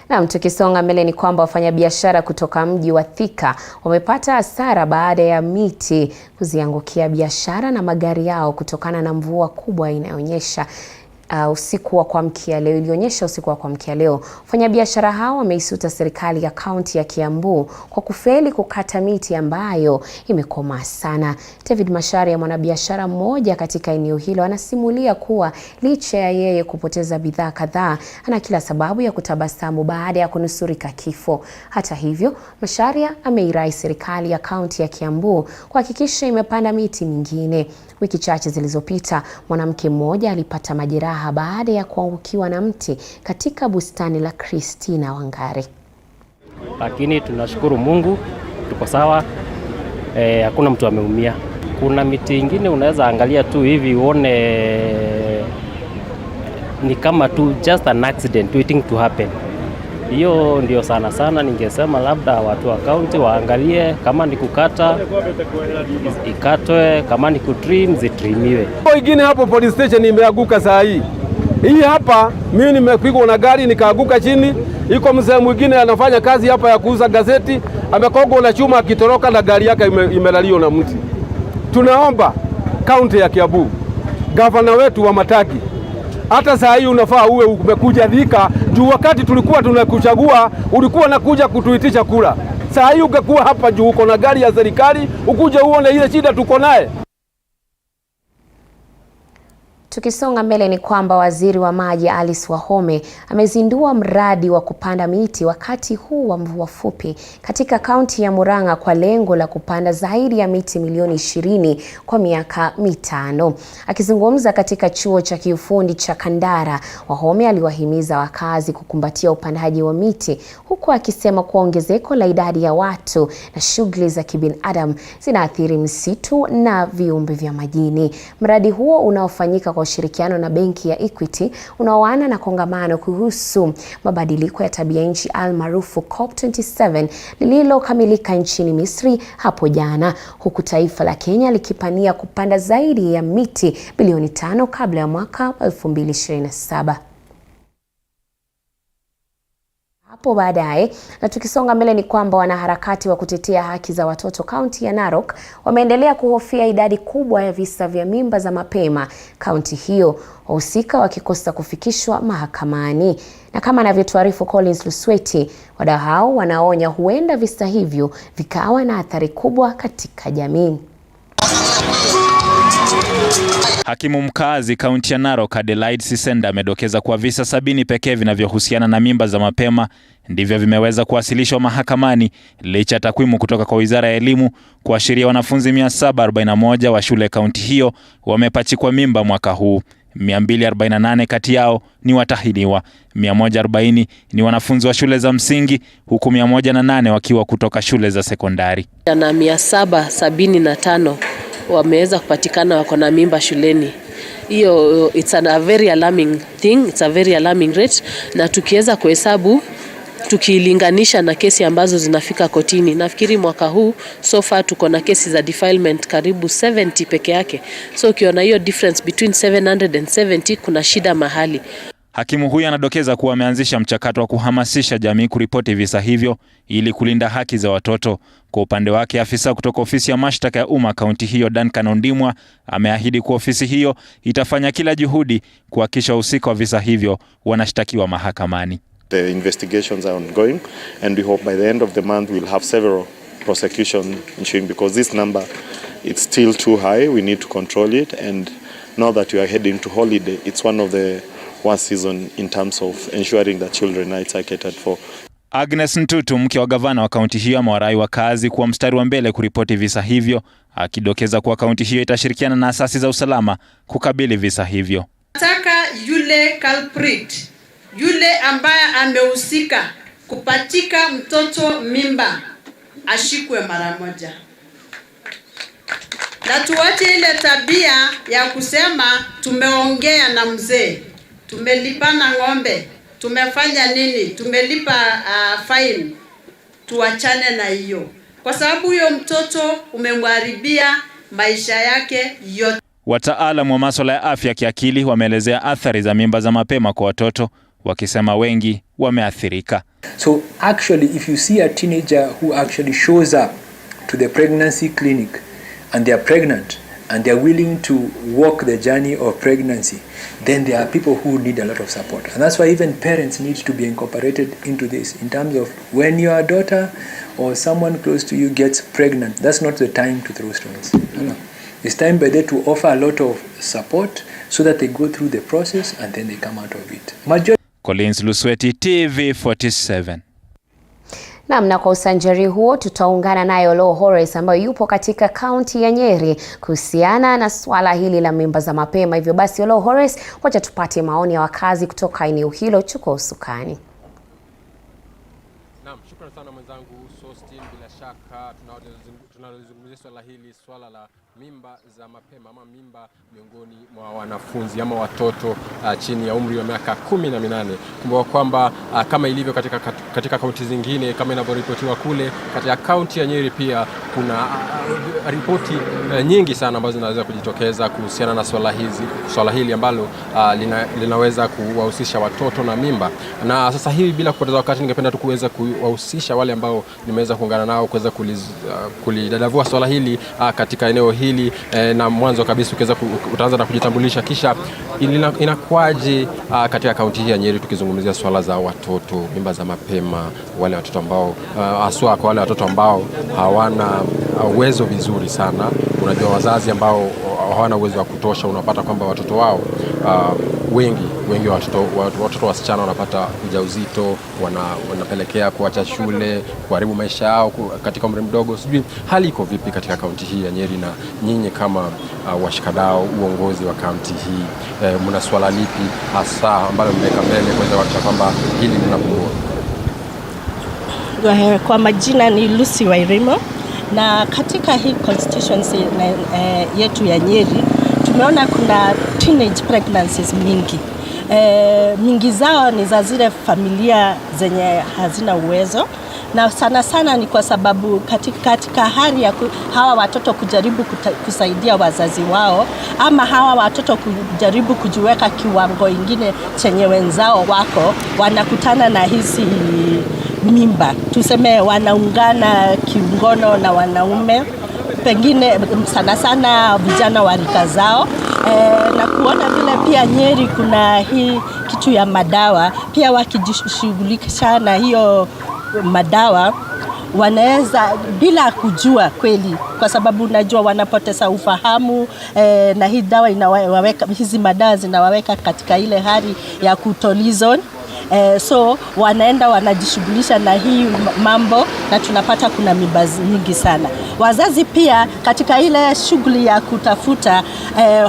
Na tukisonga mbele ni kwamba wafanyabiashara kutoka mji wa Thika wamepata hasara baada ya miti kuziangukia biashara na magari yao kutokana na mvua kubwa inayonyesha. usiku wa kuamkia leo, ilionyesha usiku wa kuamkia leo. Wafanyabiashara hao wameisuta serikali ya kaunti ya Kiambu kwa kufeli kukata miti ambayo imekomaa sana. David Macharia, mwanabiashara mmoja katika eneo hilo, anasimulia kuwa licha ya yeye kupoteza bidhaa kadhaa, ana kila sababu ya kutabasamu baada ya kunusurika kifo. Hata hivyo, Macharia ameirai serikali ya kaunti ya Kiambu kuhakikisha imepanda miti mingine. Wiki chache zilizopita, mwanamke mmoja alipata majeraha baada ya kuangukiwa na mti katika bustani la Christina Wangari. Lakini tunashukuru Mungu, tuko sawa. Hakuna mtu ameumia. Kuna miti ingine unaweza angalia tu hivi uone ni kama tu just an accident waiting to happen. Hiyo ndio sana ningesema labda watu wa kaunti waangalie, kama ni kukata ikatwe, kama ni kutrim zitrimiwe. Ingine hapo police station imeanguka saa hii. Hii hapa mimi nimepigwa na gari nikaaguka chini. Iko mzee mwingine anafanya kazi hapa ya kuuza gazeti, amekogwa na chuma akitoroka na gari yake imelalio na mti. Tunaomba kaunti ya Kiambu, gavana wetu wa Mataki, hata saa hii unafaa uwe umekuja Thika, juu wakati tulikuwa tunakuchagua ulikuwa nakuja kutuitisha kula. Saa hii ungekuwa hapa juu uko na gari ya serikali, ukuje uone ile shida tuko naye. Tukisonga mbele ni kwamba waziri wa maji Alice Wahome amezindua mradi wa kupanda miti wakati huu wa mvua fupi katika kaunti ya Murang'a kwa lengo la kupanda zaidi ya miti milioni 20 kwa miaka 5. Akizungumza katika chuo cha kiufundi cha Kandara, Wahome aliwahimiza wakazi kukumbatia upandaji wa miti, huku akisema kuwa ongezeko la idadi ya watu na shughuli za kibinadamu zinaathiri msitu na viumbe vya majini. Mradi huo unaofanyika kwa ushirikiano na benki ya Equity unaoana na kongamano kuhusu mabadiliko ya tabia nchi almaarufu COP27 lililokamilika nchini Misri hapo jana, huku taifa la Kenya likipania kupanda zaidi ya miti bilioni 5 kabla ya mwaka 2027. Hapo baadaye, na tukisonga mbele ni kwamba wanaharakati wa kutetea haki za watoto kaunti ya Narok wameendelea kuhofia idadi kubwa ya visa vya mimba za mapema kaunti hiyo, wahusika wakikosa kufikishwa mahakamani. Na kama anavyotuarifu Collins Lusweti, wadau hao wanaonya huenda visa hivyo vikawa na athari kubwa katika jamii. Hakimu mkazi kaunti ya Narok Adelaide Sisenda amedokeza kuwa visa 70 pekee vinavyohusiana na mimba za mapema ndivyo vimeweza kuwasilishwa mahakamani, licha ya takwimu kutoka kwa Wizara ya Elimu kuashiria wanafunzi 741 wa shule kaunti hiyo wamepachikwa mimba mwaka huu. 248 kati yao ni watahiniwa, 140 ni wanafunzi wa shule za msingi, huku 108 wakiwa kutoka shule za sekondari. Na 775 wameweza kupatikana wako na mimba shuleni. Hiyo it's a very alarming thing, it's a very alarming rate, na tukiweza kuhesabu tukilinganisha na kesi ambazo zinafika kotini, nafikiri mwaka huu so far tuko na kesi za defilement karibu 70 peke yake. So ukiona hiyo difference between 770 kuna shida mahali. Hakimu huyu anadokeza kuwa ameanzisha mchakato wa kuhamasisha jamii kuripoti visa hivyo ili kulinda haki za watoto. Kwa upande wake, afisa kutoka ofisi ya mashtaka ya umma kaunti hiyo Duncan Ondimwa ameahidi kuwa ofisi hiyo itafanya kila juhudi kuhakikisha wahusika wa visa hivyo wanashtakiwa mahakamani. The investigations are ongoing and we hope by the end of the month we'll have several prosecution ensuing, because this number it's still too high. We need to control it, and now that we are heading to holiday, it's one of the worst season in terms of ensuring that children rights are catered for. Agnes Ntutu, mke wa gavana wa kaunti hiyo, amewarai wakazi kuwa mstari wa mbele kuripoti visa hivyo, akidokeza kuwa kaunti hiyo itashirikiana na asasi za usalama kukabili visa hivyo. Nataka yule culprit, yule ambaye amehusika kupatika mtoto mimba ashikwe mara moja. Na tuache ile tabia ya kusema tumeongea na mzee, tumelipana ng'ombe, tumefanya nini, tumelipa fine. Tuachane na hiyo, kwa sababu huyo mtoto umemharibia maisha yake yote. Wataalamu wa masuala ya afya kiakili wameelezea athari za mimba za mapema kwa watoto, wakisema wengi wameathirika. So actually, if you see a teenager who actually shows up to the pregnancy clinic and they are pregnant, and they are willing to walk the journey of pregnancy, then there are people who need a lot of support. And that's why even parents need to be incorporated into this in terms of when your daughter or someone close to you gets pregnant, that's not the time to throw stones. No. It's time by then to offer a lot of support so that they go through the process and then they come out of it. Collins Lusweti, TV47. Na kwa usanjari huo tutaungana naye Olo Horace ambaye yupo katika kaunti ya Nyeri kuhusiana na swala hili la mimba za mapema. Hivyo basi Olo Horace, wacha tupate maoni ya wakazi kutoka eneo hilo. Chukua usukani. Naam, shukrani sana mwenzangu Sostin. Bila shaka tunalizungumzia swala hili, swala la mimba za mapema ama mimba miongoni mwa wanafunzi ama watoto chini ya umri wa miaka 18. Kumbuka kwamba kama ilivyo katika kaunti zingine, kama inavyoripotiwa kule katika kaunti ya Nyeri, pia kuna ripoti nyingi sana ambazo zinaweza kujitokeza kuhusiana na swala hili ambalo linaweza kuwahusisha watoto na mimba. Na sasa hivi bila kupoteza wakati, ningependa tu kuweza kuwahusisha wale ambao nimeweza kuungana nao kuweza kulidadavua swala hili katika eneo hili. Na mwanzo kabisa utaanza na kujitambulisha, kisha inakuaje katika kaunti hii ya Nyeri tukizungumzia swala za watoto, mimba za mapema, wale watoto ambao haswa kwa wale watoto ambao hawana uwezo vizuri sana. Unajua wazazi ambao hawana uwezo wa kutosha, unapata kwamba watoto wao wengi watoto wasichana wanapata ujauzito, wanapelekea kuacha shule, kuharibu maisha yao katika umri mdogo. Sijui hali iko vipi katika kaunti hii ya Nyeri, na nyinyi kama washikadau uongozi wa kaunti hii mna swala lipi hasa ambalo mmeweka mbele kuweza kuhakikisha kwamba hili linapungua? Kwa majina ni Lucy Wairimo, na katika hii constituency yetu ya Nyeri tumeona kuna teenage pregnancies mingi. Mingi zao ni za zile familia zenye hazina uwezo, na sana sana ni kwa sababu katika hali ya hawa watoto kujaribu kusaidia wazazi wao, ama hawa watoto kujaribu kujiweka kiwango ingine chenye wenzao wako, wanakutana na hizi mimba. Tuseme wanaungana kiungono na wanaume, pengine sana sana vijana wa rika zao. Na kuona vile pia Nyeri kuna hii kitu ya madawa, pia wakijishughulisha na hiyo madawa wanaweza bila kujua kweli, kwa sababu unajua wanapoteza ufahamu na hii dawa hizi madawa zinawaweka katika ile hali ya kutolizon. So wanaenda wanajishughulisha na hii mambo, na tunapata kuna mimba nyingi sana. Wazazi pia katika ile shughuli ya kutafuta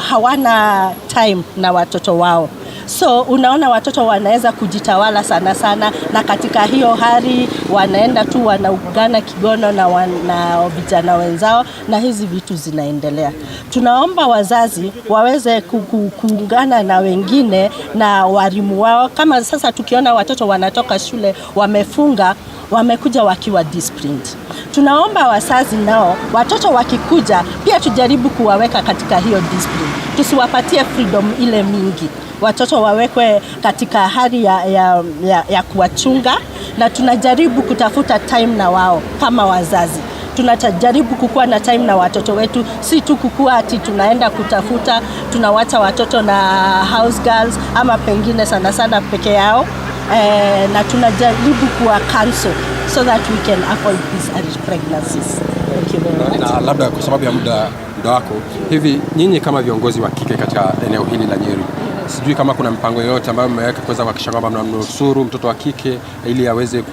hawana time na watoto wao. So unaona watoto wanaweza kujitawala sana sana, na katika hiyo hali wanaenda tu wanaungana kigono na vijana wenzao, na hizi vitu zinaendelea. Tunaomba wazazi waweze kuungana na wengine na walimu wao. Kama sasa tukiona watoto wanatoka shule wamefunga, wamekuja wakiwa disciplined, tunaomba wazazi nao watoto wakikuja pia tujaribu kuwaweka katika hiyo discipline. Tusiwapatie freedom ile mingi. Watoto wawekwe katika hali ya kuwachunga, na tunajaribu kutafuta time na wao kama wazazi. Tunajaribu kukua na time na watoto wetu, si tu kukua ati tunaenda kutafuta, tunawacha watoto na house girls ama pengine sana sana peke yao. Na tunajaribu kuwa cancel so that we can avoid these pregnancies. Thank you very much. Na labda kwa sababu ya muda wako, hivi nyinyi kama viongozi wa kike katika eneo hili la Nyeri, sijui kama kuna mpango yoyote ambayo mmeweka kuweza kuhakikisha kwamba mnamnusuru mtoto wa kike ili aweze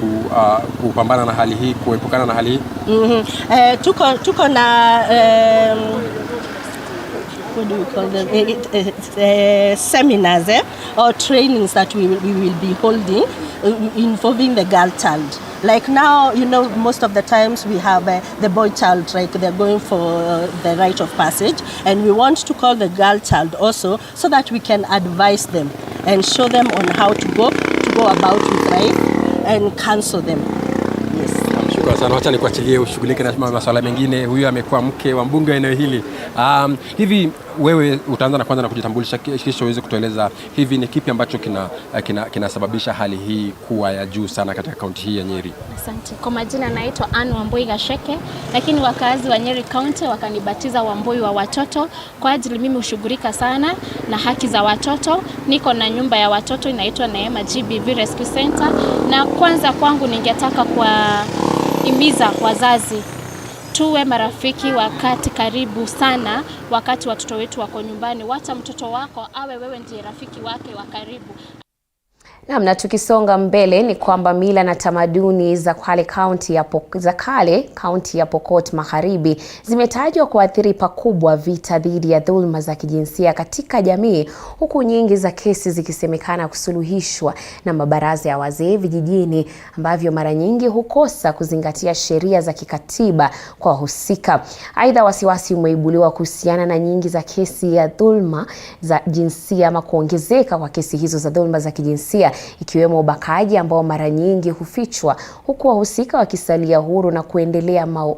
kupambana na hali hii, kuepukana na hali hii? Tuko na what do we call them, seminars or trainings that we will be holding involving the girl child. Like now, you know, most of the times we have the boy child, right? They're going for the rite of passage, and we want to call the girl child also, so that we can advise them and show them on how to go about with life and counsel them. Yes. Shukrani sana, wacha nikuachilie ushughulike na masuala mengine. Huyu amekuwa mke wa mbunge wa eneo hili. Hivi wewe utaanza na kwanza na kujitambulisha, kisha uweze kutueleza hivi ni kipi ambacho kinasababisha hali hii kuwa ya juu sana katika kaunti hii ya Nyeri? Asante. Kwa majina naitwa Anne Wambui Gasheke, lakini wakazi wa Nyeri County wakanibatiza Wambui wa watoto kwa ajili mimi hushughulika sana na haki za watoto. Niko na nyumba ya watoto inaitwa Neema GBV Rescue Center, na kwanza kwangu ningetaka kuwahimiza wazazi tuwe marafiki wakati karibu sana wakati watoto wetu wako nyumbani. Wacha mtoto wako awe wewe ndiye rafiki wake wa karibu. Na tukisonga mbele ni kwamba mila na tamaduni za kaunti ya Pokot Magharibi zimetajwa kuathiri pakubwa vita dhidi ya dhulma za kijinsia katika jamii, huku nyingi za kesi zikisemekana kusuluhishwa na mabaraza ya wazee vijijini ambavyo mara nyingi hukosa kuzingatia sheria za kikatiba kwa wahusika. Aidha, wasiwasi umeibuliwa kuhusiana na nyingi za kesi ya dhulma za jinsia ama kuongezeka kwa kesi hizo za dhulma za kijinsia, ikiwemo ubakaji ambao mara nyingi hufichwa, huku wahusika wakisalia huru na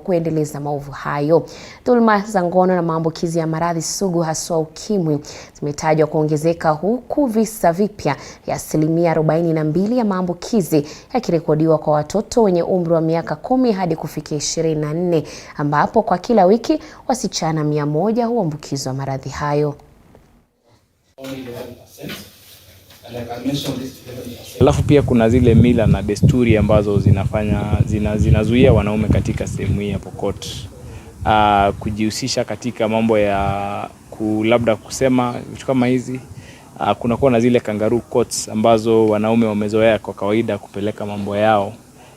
kuendeleza maovu hayo. Dhulma za ngono na maambukizi ya maradhi sugu haswa ukimwi zimetajwa kuongezeka, huku visa vipya ya 42% ya maambukizi yakirekodiwa kwa watoto wenye umri wa miaka 10 hadi kufikia 24, ambapo kwa kila wiki wasichana 100 huambukizwa maradhi hayo. Alafu pia kuna zile mila na desturi ambazo zinazuia wanaume katika sehemu hii ya Pokot kujihusisha katika mambo ya labda kusema vitu kama hizi. Kunakuwa na zile kangaroo courts ambazo wanaume wamezoea kwa kawaida kupeleka mambo yao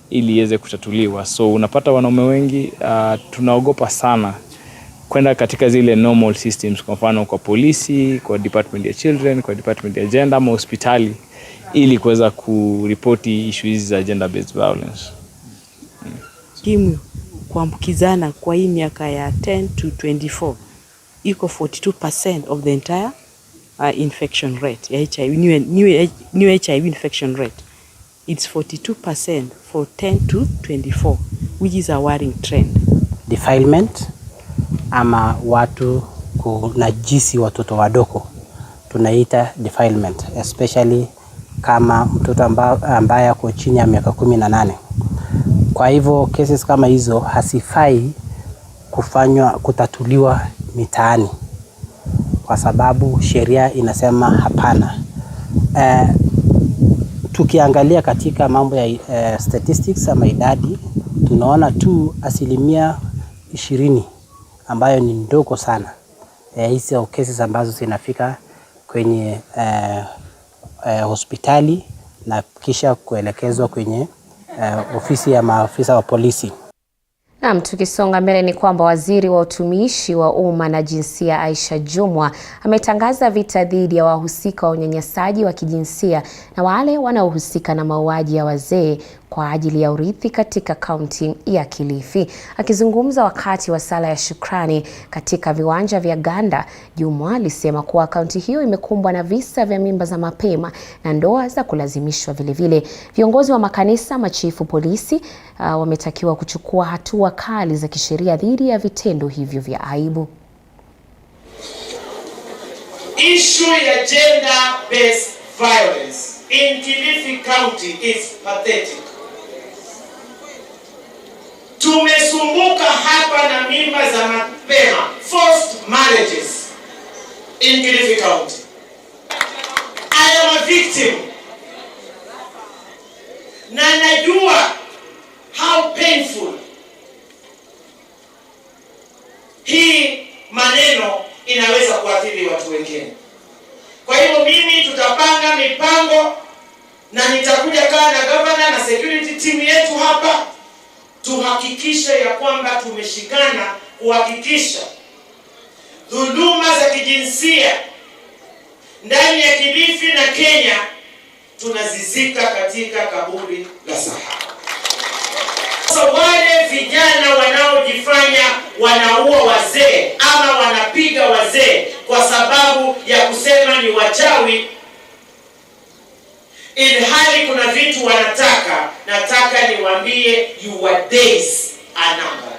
ili iweze kutatuliwa. So unapata wanaume wengi tunaogopa sana kwenda katika zile normal systems, kwa mfano kwa polisi, kwa department ya children, kwa department ya gender ama hospitali, ili kuweza kuripoti issues za gender based violence. Ukimwi kuambukizana kwa hii miaka ya 10 to 24 iko 42% of the entire infection rate ya HIV, new HIV infection rate. It's 42% for 10 to 24, which is a worrying trend. Defilement ama watu kunajisi watoto wadogo tunaita defilement, especially kama mtoto ambaye ako chini ya miaka 18. Kwa hivyo cases kama hizo hasifai kutatuliwa mitaani kwa sababu sheria inasema hapana. Tukiangalia katika mambo ya statistics ama idadi, tunaona tu 20% ambayo ni ndogo sana hizo cases ambazo zinafika kwenye hospitali na kisha kuelekezwa kwenye ofisi ya maafisa wa polisi. Tukisonga mbele ni kwamba waziri wa utumishi wa umma na jinsia Aisha Jumwa ametangaza vita dhidi ya wahusika wa unyanyasaji wa kijinsia na wale wanaohusika na mauaji ya wazee kwa ajili ya urithi katika kaunti ya Kilifi. Akizungumza wakati wa sala ya shukrani katika viwanja vya Ganda, Jumwa alisema kuwa kaunti hiyo imekumbwa na visa vya mimba za mapema na ndoa za kulazimishwa. Vilevile, viongozi wa makanisa, machifu, polisi wametakiwa kuchukua hatua kali za kisheria dhidi ya vitendo hivyo vya aibu. Issue ya gender based violence in Kilifi County is pathetic. Tumesumbuka hapa na mimba za mapema, forced marriages in Kilifi County. I am a victim. Na najua how painful hii maneno inaweza kuathiri watu wengine. Kwa hivyo mimi tutapanga mipango na nitakuja kaa na governor na security team yetu hapa tuhakikishe ya kwamba tumeshikana kuhakikisha dhuluma za kijinsia ndani ya Kilifi na Kenya tunazizika katika kaburi la sahaba. So wale vijana wanaojifanya wanaua wazee ama wanapiga wazee kwa sababu ya kusema ni wachawi, ili hali kuna vitu wanataka. Nataka niwaambie, your days are numbered.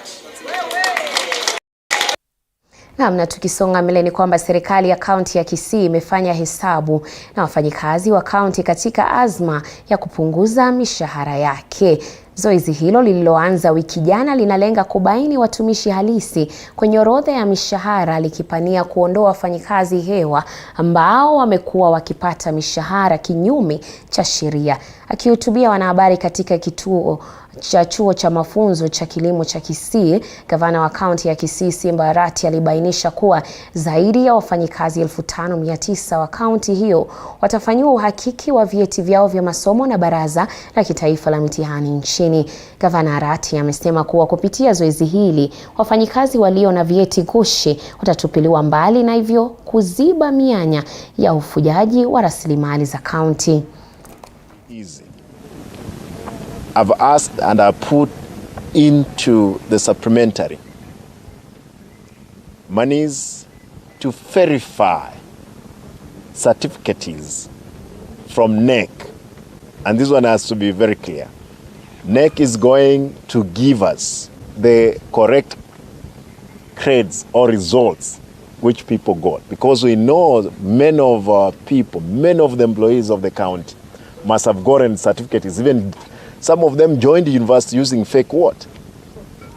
Na tukisonga mbele ni kwamba serikali ya kaunti ya Kisii imefanya hesabu na wafanyikazi wa kaunti katika azma ya kupunguza mishahara yake. Zoezi hilo lililoanza wiki jana linalenga kubaini watumishi halisi kwenye orodha ya mishahara, likipania kuondoa wafanyikazi hewa ambao wamekuwa wakipata mishahara kinyume cha sheria. Akihutubia wanahabari katika chuo cha mafunzo cha kilimo cha Kisii, gavana wa kaunti ya Kisii Simba Arati alibainisha kuwa zaidi ya wafanyikazi 5,900 wa kaunti hiyo watafanyiwa uhakiki wa vyeti vyao vya masomo na Baraza la Kitaifa la Mitihani nchini. Gavana Arati amesema kuwa kupitia zoezi hili wafanyikazi walio na vyeti gushi watatupiliwa mbali na hivyo kuziba mianya ya ufujaji wa rasilimali za kaunti. I've asked and I put into the supplementary monies to verify certificates from NEC, and this one has to be very clear. NEC is going to give us the correct grades or results which people got, because we know many of our people, many of the employees of the county must have gotten certificates. Even some of them joined the university using fake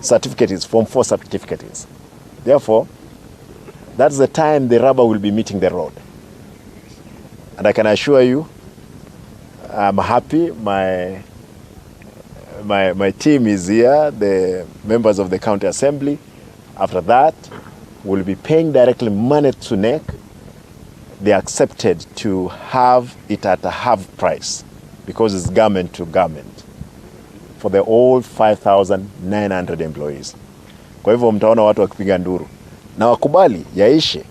certificates, Form 4 certificates. Therefore, that's the time the rubber will be meeting the road. And I can assure you, I'm happy. My team is here, the members of the county assembly. After that, we'll be paying directly money to NEC. They accepted to have it at a half price because it's government to government for the all 5,900 employees. Kwa hivyo mtaona watu wakipiga nduru na wakubali yaishe.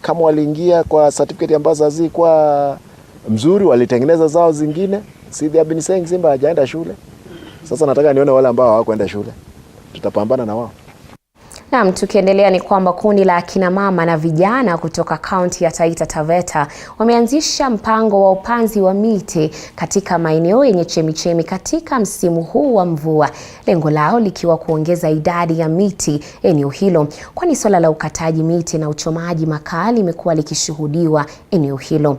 Kama waliingia kwa certificate ambazo hazikuwa mzuri, walitengeneza zao zingine. See, they have been saying Simba hajaenda shule. Sasa nataka nione wale ambao hawakwenda shule. Tutapambana na wao. Naam, tukiendelea ni kwamba kundi la akina mama na vijana kutoka kaunti ya Taita Taveta wameanzisha mpango wa upanzi wa miti katika maeneo yenye chemichemi katika msimu huu wa mvua. Lengo lao likiwa kuongeza idadi ya miti eneo hilo, kwani swala la ukataji miti na uchomaji makaa limekuwa likishuhudiwa eneo hilo.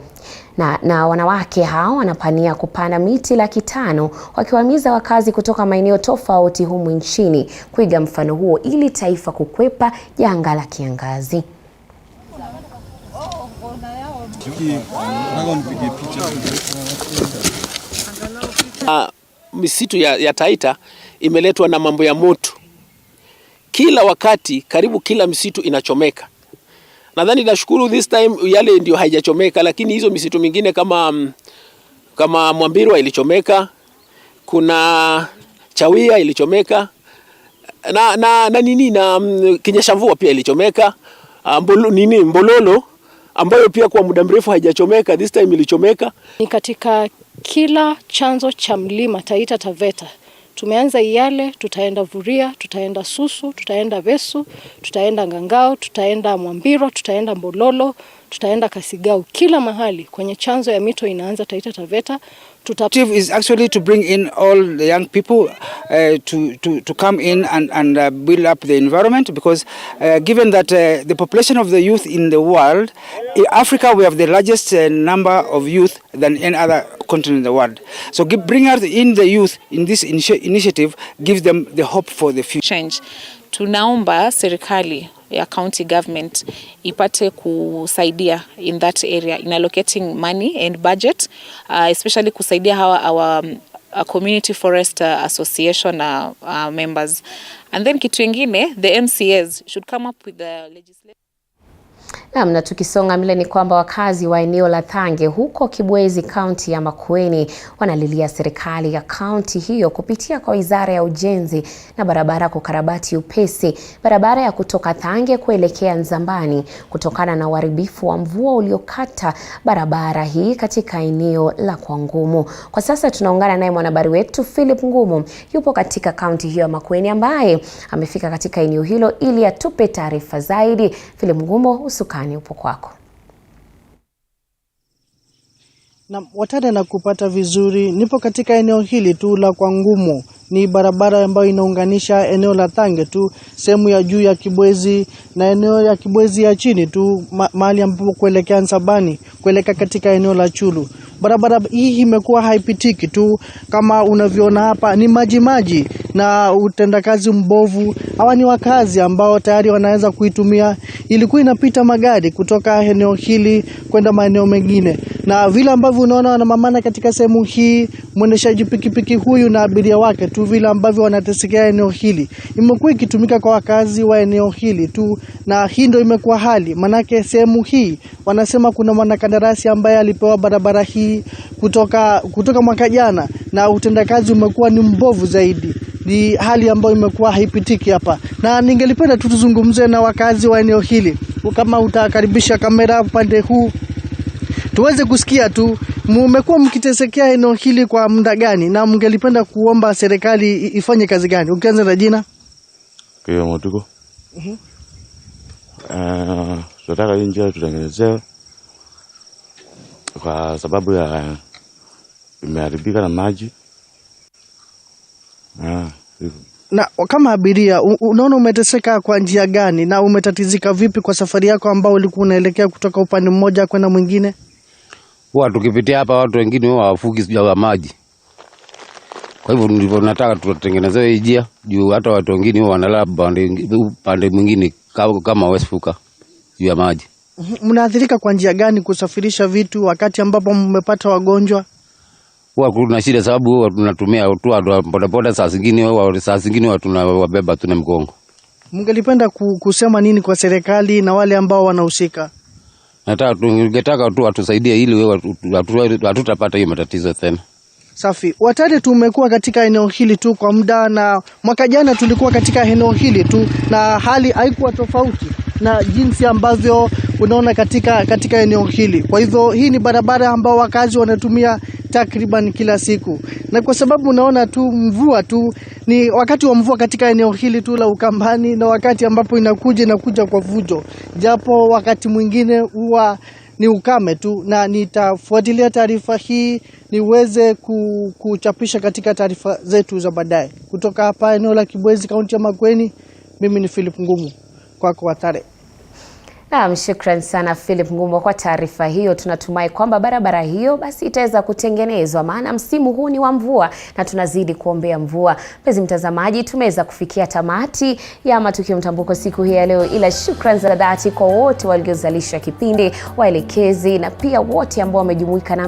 Na wanawake hao wanapania kupanda miti 500,000 wakiwahimiza wakazi kutoka maeneo tofauti humu nchini kuiga mfano huo ili taifa kukwepa janga la kiangazi. Misitu ya Taita imeletwa na mambo ya moto. Kila wakati karibu kila misitu inachomeka. Nadhani nashukuru this time yale ndio haijachomeka, lakini hizo misitu mingine kama Mwambirwa ilichomeka, kuna Chawia ilichomeka, na Kinyeshamvua pia ilichomeka, Mbololo ambayo pia kwa muda mrefu haijachomeka, this time ilichomeka. Ni katika kila chanzo cha mlima Taita Taveta. Tumeanza Iyale, tutaenda Vuria, tutaenda Susu, tutaenda Vesu, tutaenda Ngangao, tutaenda Mwambiro, tutaenda Mbololo, tutaenda Kasigau. Kila mahali kwenye chanzo ya mito inaanza Taita Taveta. Objective is actually to bring in all the young people to come in and build up the environment, because given that the population of the youth in the world, in Africa we have the largest number of youth than any other continent in the world. So bring out in the youth in this initiative, gives them the hope for the future. Change. Tunaomba serikali ya county government ipate kusaidia in that area in allocating money and budget, especially kusaidia our community forest association members. And then kitu ingine, the MCAs should come up with the legislation. Na tukisonga mbele ni kwamba wakazi wa eneo la Thange huko Kibwezi kaunti ya Makueni wanalilia serikali ya kaunti hiyo kupitia kwa Wizara ya Ujenzi na Barabara kukarabati upesi barabara ya kutoka Thange kuelekea Nzambani kutokana na uharibifu wa mvua uliokata barabara hii katika eneo la Kwangumu. Kwa sasa tunaungana naye mwanahabari wetu Philip Ngumu, yupo katika kaunti hiyo ya Makueni ambaye amefika katika eneo hilo ili atupe taarifa zaidi. Philip Ngumu, usukani upo kwako. Na Watade na kupata vizuri, nipo katika eneo hili tu la kwa Ngumo. Ni barabara ambayo inaunganisha eneo la Thange tu, sehemu ya juu ya Kibwezi na eneo ya Kibwezi ya chini tu, mahali ambapo kuelekea Nsabani, kuelekea katika eneo la Chulu. Barabara hii imekuwa haipitiki tu, kama unavyoona hapa ni maji na utendakazi mbovu. Hawa ni wakazi ambao tayari wanaweza kuitumia. Ilikuwa inapita magari kutoka eneo hili kwenda maeneo mengine, na vile ambavyo unaona wanamamana katika sehemu hii, mwendeshaji pikipiki huyu na abiria wake tu, vile ambavyo wanatesekea eneo hili, imekuwa ikitumika kwa wakazi wa eneo hili tu, na hii ndio imekuwa hali. Manake sehemu hii wanasema kuna mwanakandarasi ambaye alipewa barabara hii kutoka mwaka jana, na utendakazi umekuwa ni mbovu zaidi. Ni hali ambayo imekuwa haipitiki hapa, na ningelipenda tuzungumze na wakazi wa eneo hili. Kama utakaribisha kamera upande huu tuweze kusikia tu, mmekuwa mkitesekea eneo hili kwa muda gani, na mngelipenda kuomba serikali ifanye kazi gani? Ukianza na jina. Kwa Matukio. Tunataka hii njia tutengenezewe kwa sababu ya imeharibika na maji. Na kama abiria unaona umeteseka kwa njia gani, na umetatizika vipi kwa safari yako ambao ulikuwa unaelekea kutoka upande mmoja kwenda mwingine? Huwa tukipitia hapa watu wengine huwa hawafuki sija wa maji. Kwa hivyo ndivyo nataka tutengenezewe hii njia, juu hata watu wengine huwa wanalala pande mwingine kama Westfuka juu ya maji. Mnaathirika kwa njia gani kusafirisha vitu wakati ambapo mmepata wagonjwa? Huwa kuna shida sababu huwa tunatumia tu bodaboda, saa zingine watu tunawabeba tuna mgongo. Mngelipenda kusema nini kwa serikali na wale ambao wanahusika? Tungetaka tu watusaidie ili wewe hatutapata hiyo matatizo tena. Safi. Watade tumekuwa katika eneo hili tu kwa muda, na mwaka jana tulikuwa katika eneo hili tu, na hali haikuwa tofauti na jinsi ambavyo unaona katika eneo hili. Kwa hivyo hii ni barabara ambao wakazi wanatumia takriban kila siku, na kwa sababu unaona tu mvua tu, ni wakati wa mvua katika eneo hili tu la Ukambani, na wakati ambapo inakuja kwa vujo, japo wakati mwingine huwa ni ukame tu. Na nitafuatilia taarifa hii niweze kuchapisha katika taarifa zetu za baadaye. Kutoka hapa eneo la Kibwezi, kaunti ya Makueni, mimi ni Philip Ngumu, kwako Watare. Naam, shukran sana Philip Ngumo kwa taarifa hiyo. Tunatumai kwamba barabara hiyo basi itaweza kutengenezwa, maana msimu huu ni wa mvua na tunazidi kuombea mvua. Mpenzi mtazamaji, tumeweza kufikia tamati ya Matukio Mtambuko siku hii ya leo, ila shukran za dhati kwa wote waliozalisha kipindi, waelekezi na pia wote ambao wamejumuika na